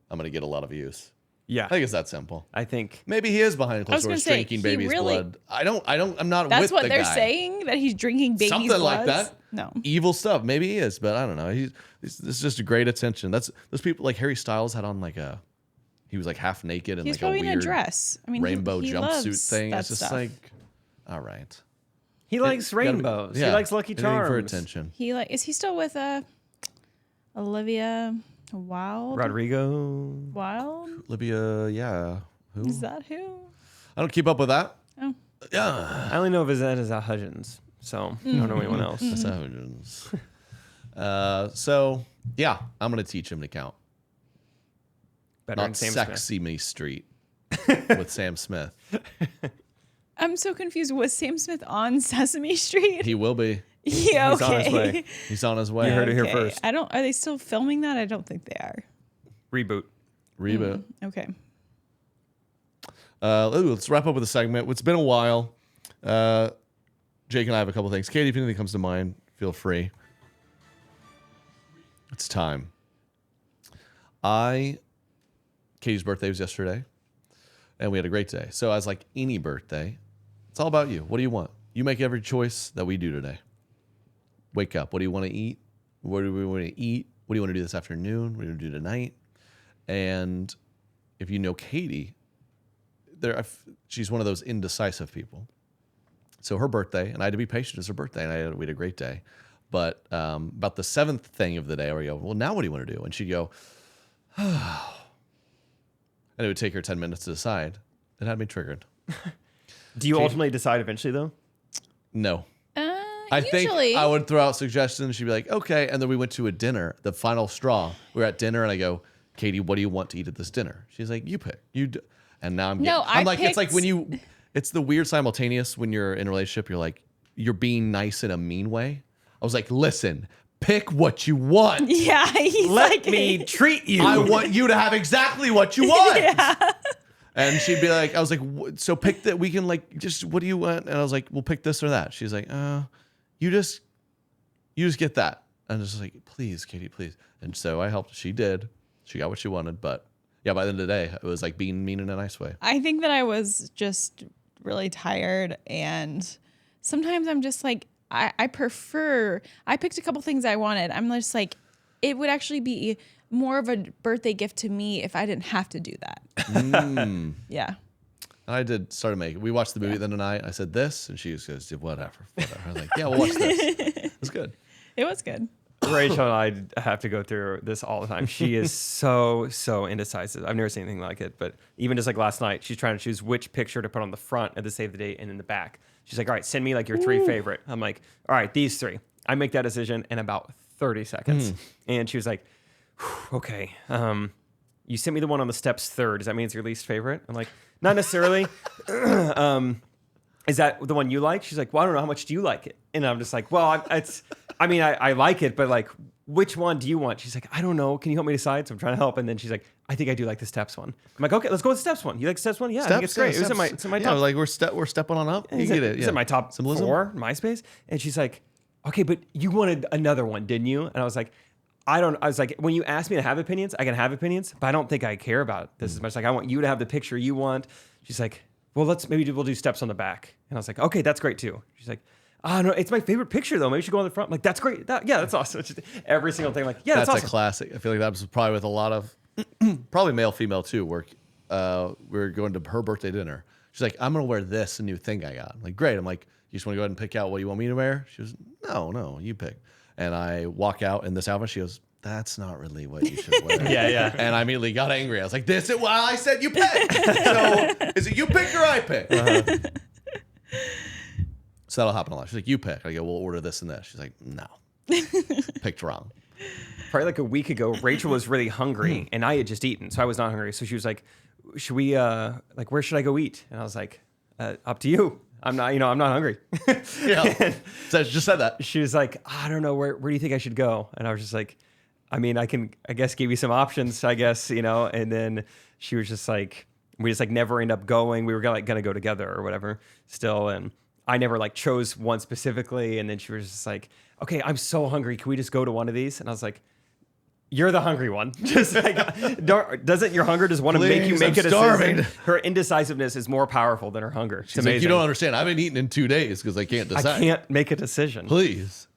I'm going to get a lot of views. Yeah, I think it's that simple. I think Maybe he is behind was closed doors gonna say, drinking he baby's really- blood. I'm not That's with what the they're guy. saying? That he's drinking baby's Something blood? like that. No. Evil stuff. Maybe he is, but I don't know. This is just a great attention. Those people like Harry Styles had on he was like half naked and He's like a probably in a weird dress. I mean, rainbow he jumpsuit loves thing. that It's just stuff. like, all right. he likes Gotta be- rainbows. yeah, He likes Lucky anything Charms. for attention. Is he still with Olivia Wilde? Rodrigo. Wild? Libya, yeah. Who? Is that who? I don't keep up with that. Oh. Yeah. I only know of his as a Hudgens, so I don't know anyone else. Savages. So yeah, I'm gonna teach him to count. Better than Not Sam Smith. Sesame Street with Sam Smith. I'm so confused. Was Sam Smith on Sesame Street? He will be. Yeah, He's on okay. his way. He's on his way. You heard it here Okay. first. Are they still filming that? I don't think they are. Reboot. Reboot. Okay. Let's wrap up with a segment. It's been a while. Jake and I have a couple things. Katie, if anything comes to mind, feel free. It's time. Katie's birthday was yesterday, and we had a great day. So as like any birthday, it's all about you. What do you want? You make every choice that we do today. Wake up. What do you want to eat? What do we want to eat? What do you want to do this afternoon? What do you want to do tonight? And if you know Katie, she's one of those indecisive people. So her birthday, and I had to be patient. It's her birthday, and we had a great day. But about the seventh thing of the day, where we go, well, now what do you want to do? And she'd go, oh. And it would take her 10 minutes to decide. It had me triggered. Do you ultimately decide eventually, though? No. I think I would throw out suggestions. She'd be like, okay. And then we went to a dinner, the final straw. We were at dinner, and I go, Katie, what do you want to eat at this dinner? She's like, you pick. And now I'm No, I'm I like, it's like picked- when it's the weird simultaneous when you're in a relationship, you're like, you're being nice in a mean way. I was like, listen, pick what you want. Yeah, he's Let like, me treat you. I want you to have exactly what you want. And she'd be like, I was like, so pick that. We can like, just, what do you want? And I was like, we'll pick this or that. She's like, you just get that. And I was just like, please, Katie, please. And so I helped. She did. She got what she wanted. But yeah, by the end of the day, it was like being mean in a nice way. I think that I was just really tired, and sometimes I'm just like, I picked a couple things I wanted. I'm just like, it would actually be more of a birthday gift to me if I didn't have to do that. Yeah. And I started making. We watched the movie the other night. I said this, and she goes, whatever. I was like, yeah, we'll watch this. It was good. It was good. Rachel and I have to go through this all the time. She is so indecisive. I've never seen anything like it. But even just like last night, she's trying to choose which picture to put on the front of the save the date and in the back. She's like, all right, send me like your three favorite. I'm like, all right, these three. I make that decision in about 30 seconds. And she was like, okay, you sent me the one on the steps third. Does that mean it's your least favorite? I'm like, not necessarily. Is that the one you like? She's like, well, I don't know. How much do you like it? And I'm just like, well, I like it, but like, which one do you want? She's like, I don't know. Can you help me decide? So I'm trying to help. And then she's like, I think I do like the steps one. I'm like, okay, let's go with the steps one. You like the steps one? Yeah, I think it's great. It's in my top. Like we're stepping on up. You Is get it. Is it my top Symbolism? 4 MySpace? And she's like, okay, but you wanted another one, didn't you? And I was like, I was like, when you ask me to have opinions, I can have opinions, but I don't think I care about this as much. Like, I want you to have the picture you want. She's like, well, we'll do steps on the back. And I was like, okay, that's great too. She's like, oh no, it's my favorite picture though. Maybe we should go on the front. I'm like, that's great. That's awesome. It's just every single thing. Like, yeah, that's awesome. A classic. I feel like that was probably with a lot of, probably male, female too, where we were going to her birthday dinner. She's like, I'm going to wear this new thing I got. I'm like, great. I'm like, you just want to go ahead and pick out what you want me to wear? She goes, no, you pick. And I walk out in this outfit. She goes, that's not really what you should wear. Yeah. And I immediately got angry. I was like, this is why I said you pick. So is it you pick or I pick? So that'll happen a lot. She's like, you pick. I go, we'll order this and this. She's like, no. Picked wrong. Probably like a week ago, Rachel was really hungry and I had just eaten. So I was not hungry. So she was like, should we, where should I go eat? And I was like, up to you. I'm not hungry. Yeah. So I just said that. She was like, I don't know, where do you think I should go? And I was just like, I guess give you some options, and then she was just like, we just like never end up going. We were gonna go together or whatever still. And I never like chose one specifically. And then she was just like, okay, I'm so hungry. Can we just go to one of these? And I was like, you're the hungry one. Just like, doesn't your hunger just want to make you make a decision? Her indecisiveness is more powerful than her hunger. It's amazing. Like, you don't understand. I haven't eaten in 2 days because I can't decide. I can't make a decision. Please.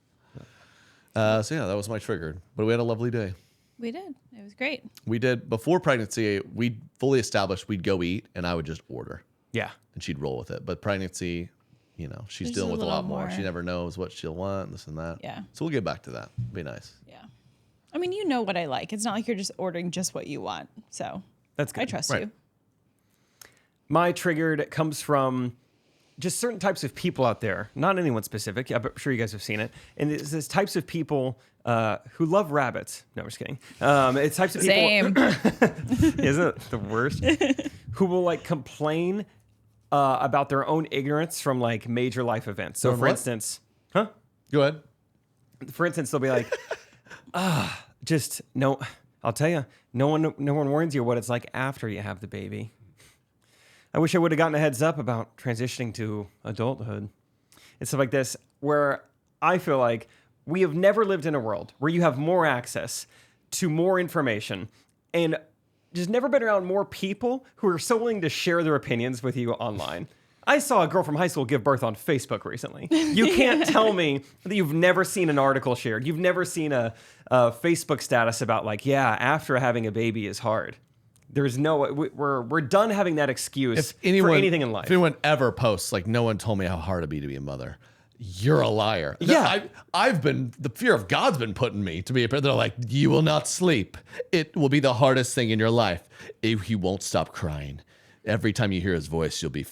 So yeah, that was my triggered. But we had a lovely day. We did. It was great. We did. Before pregnancy, we fully established we'd go eat and I would just order. Yeah. And she'd roll with it. But pregnancy, she's There's dealing a with a lot little more. more. She never knows what she'll want, this and that. Yeah. So we'll get back to that. Be nice. Yeah. I mean, you know what I like. It's not like you're just ordering just what you want. So That's good. I trust Right. you. My triggered comes from just certain types of people out there, not anyone specific. I'm sure you guys have seen it. And it's this types of people who love rabbits. No, I'm just kidding. It's types of people. Same. Isn't it the worst? Who will like complain about their own ignorance from like major life events. So, From for what? instance, huh? Go ahead. For instance, they'll be like, no. I'll tell you, no one warns you what it's like after you have the baby. I wish I would have gotten a heads up about transitioning to adulthood and stuff like this, where I feel like we have never lived in a world where you have more access to more information and just never been around more people who are so willing to share their opinions with you online. I saw a girl from high school give birth on Facebook recently. You can't tell me that you've never seen an article shared. You've never seen a Facebook status about like, yeah, after having a baby is hard. There's we're done having that excuse for anything in life. If anyone ever posts, like, no one told me how hard it'd be to be a mother, you're a liar. Yeah. The fear of God's been putting me to be a parent. They're like, you will not sleep. It will be the hardest thing in your life. He won't stop crying. Every time you hear his voice, you'll be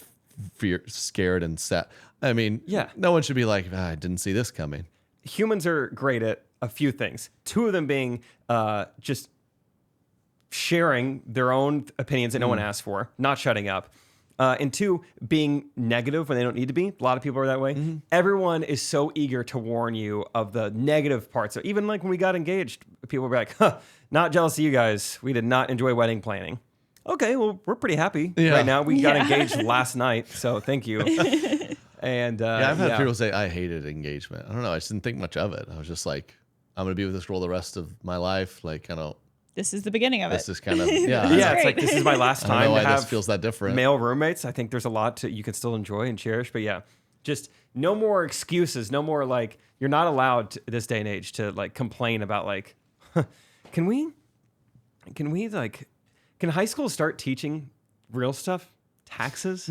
scared and sad. I mean, Yeah. no one should be like, I didn't see this coming. Humans are great at a few things. Two of them being just sharing their own opinions that no one asked for, not shutting up. And two, being negative when they don't need to be. A lot of people are that way. Mm-hmm. Everyone is so eager to warn you of the negative parts. So even like when we got engaged, people were like, not jealous of you guys. We did not enjoy wedding planning. Okay, well, we're pretty happy right now. We got engaged last night, so thank you. And I've had people say, I hated engagement. I don't know. I just didn't think much of it. I was just like, I'm going to be with this girl the rest of my life. Like, kind of. This is the beginning of This it. is kind of, yeah. Yeah, it's great. like this is my last I don't know time why to have this feels that different. male roommates. I think there's a lot you can still enjoy and cherish. But yeah, just no more excuses. No more like you're not allowed this day and age to like complain about like, can high school start teaching real stuff? Taxes?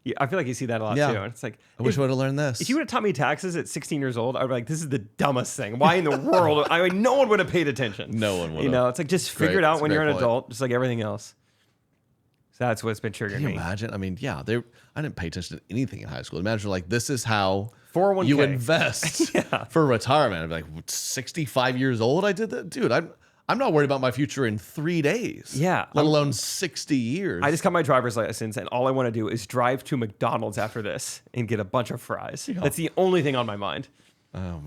Yeah, I feel like you see that a lot too. And it's like, I wish I would have learned this. if you would have taught me taxes at 16 years old, I'd be like, this is the dumbest thing. Why in the world? I mean, no one would have paid attention. No one would You have. know, it's like just figure it Great. out That's a when you're great an point. adult, just like everything else. So that's what's been triggering Can you me. imagine? I mean, yeah, I didn't pay attention to anything in high school. Imagine like this is how 401k. you invest for retirement. I'd be like, 65 years old, I did that? Dude, I'm not worried about my future in 3 days. Yeah. Let alone 60 years. I just got my driver's license, and all I want to do is drive to McDonald's after this and get a bunch of fries. Yeah. That's the only thing on my mind. Oh,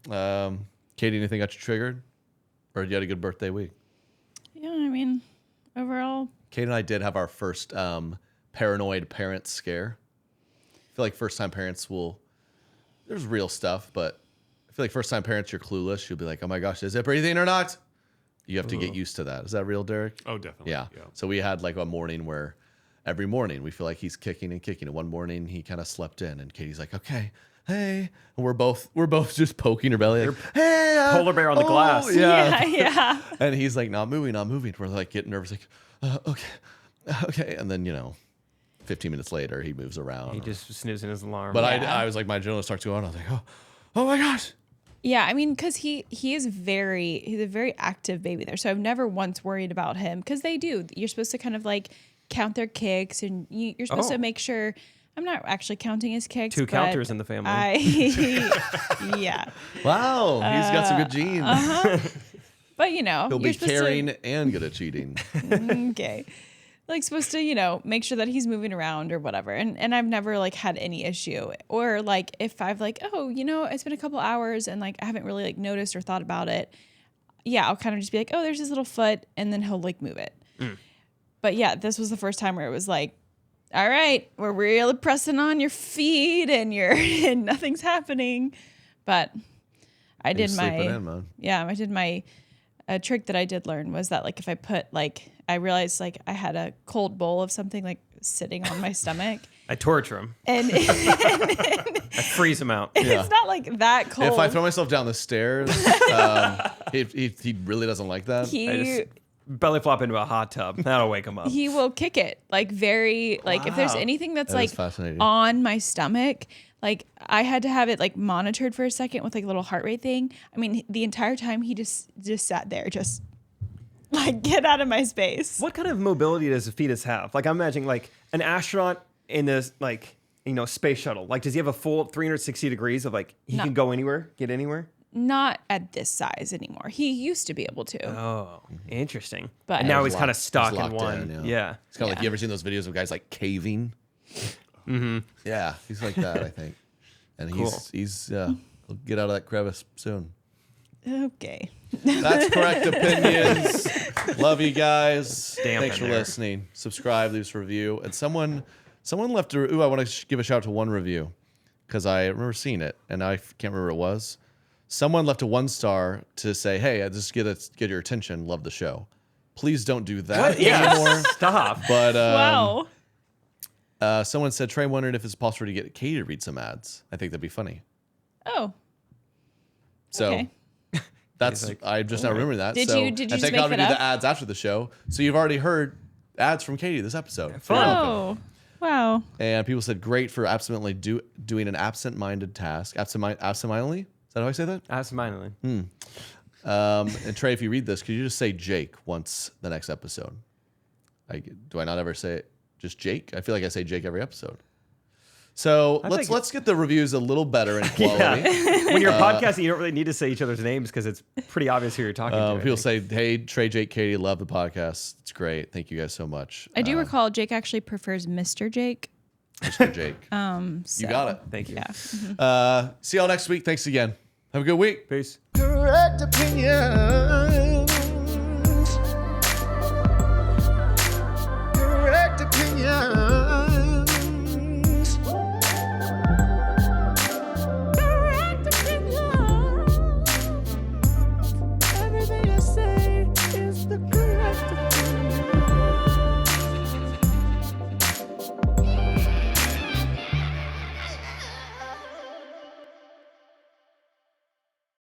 man. Katie, anything got you triggered? Or you had a good birthday week? Yeah, I mean, overall, Katie and I did have our first paranoid parent scare. I feel like first-time parents there's real stuff, but I feel like first-time parents, you're clueless. You'll be like, oh my gosh, is it breathing or not? You have to get used to that. Is that real, Derek? Oh, definitely. Yeah. So we had like a morning where every morning we feel like he's kicking and kicking. And one morning he kind of slept in, and Katie's like, "Okay, hey," and we're both just poking her belly, like, "Hey, Polar bear on the glass. yeah." Yeah. And he's like, not moving. We're like getting nervous, like, okay. And then 15 minutes later, he moves around. He just snoozing his alarm. But Yeah. I was like, my adrenaline starts going. I was like, oh my gosh. Yeah, I mean, because he's a very active baby there. So I've never once worried about him, because they do. You're supposed to kind of like count their kicks, and you're supposed to make sure. I'm not actually counting his kicks. 2 but counters in the family. Yeah. Wow, he's got some good genes. But He'll be caring and good at cheating. Okay. Like supposed to, make sure that he's moving around or whatever. And I've never like had any issue. Or like if I've like, it's been a couple hours and like I haven't really like noticed or thought about it. Yeah, I'll kind of just be like, oh, there's his little foot, and then he'll like move it. But yeah, this was the first time where it was like, all right, we're really pressing on your feet and nothing's happening. But I did my a trick that I did learn was that like if I put like, I realized like I had a cold bowl of something like sitting on my stomach. I torture him. And I freeze him out. it's not like that cold. If I throw myself down the stairs, he really doesn't like that. I just belly flop into a hot tub. That'll wake him up. He will kick it like very like if there's anything that's That is like fascinating. on my stomach, like I had to have it like monitored for a second with like a little heart rate thing. I mean, the entire time he just sat there, just like, get out of my space. What kind of mobility does a fetus have? Like I'm imagining like an astronaut in this like space shuttle. Like does he have a full 360 degrees of like he can go anywhere, get anywhere? Not at this size anymore. He used to be able to. Oh, interesting. But- and now He's he's kind of stuck in locked one. in, Yeah. It's kind of like, you ever seen those videos of guys like caving? Mm-hmm. Yeah, he's like that, I think. And he's he'll get out of that crevice soon. Okay. That's correct opinions. Love you guys. Damp Thanks in for there. listening. Subscribe, leave us a review. And someone left a I want to give a shout out to one review because I remember seeing it and I can't remember what it was. Someone left a 1-star to say, "Hey, I just get your attention. Love the show. Please don't do that anymore." Stop. But Wow. someone said, Trey wondered if it's possible to get Katie to read some ads. I think that'd be funny. Oh. So Okay. that's I'm just not remembering that. Did so, you just and thank make God we that do up? the ads after the show. So you've already heard ads from Katie this episode. Oh. Wow. And people said great for absently doing an absent-minded task. Absent-mindedly? Is that how I say that? Absentmindedly. And Trey, if you read this, could you just say Jake once the next episode? Do I not ever say just Jake? I feel like I say Jake every episode. So let's get the reviews a little better in quality. When you're podcasting, you don't really need to say each other's names because it's pretty obvious who you're talking to. I People think. say, "Hey, Trey, Jake, Katie, love the podcast. It's great. Thank you guys so much." I do recall Jake actually prefers Mr. Jake. Mr. Jake. So, You got it. Thank you. Yeah. See y'all next week. Thanks again. Have a good week. Peace. Correct opinion.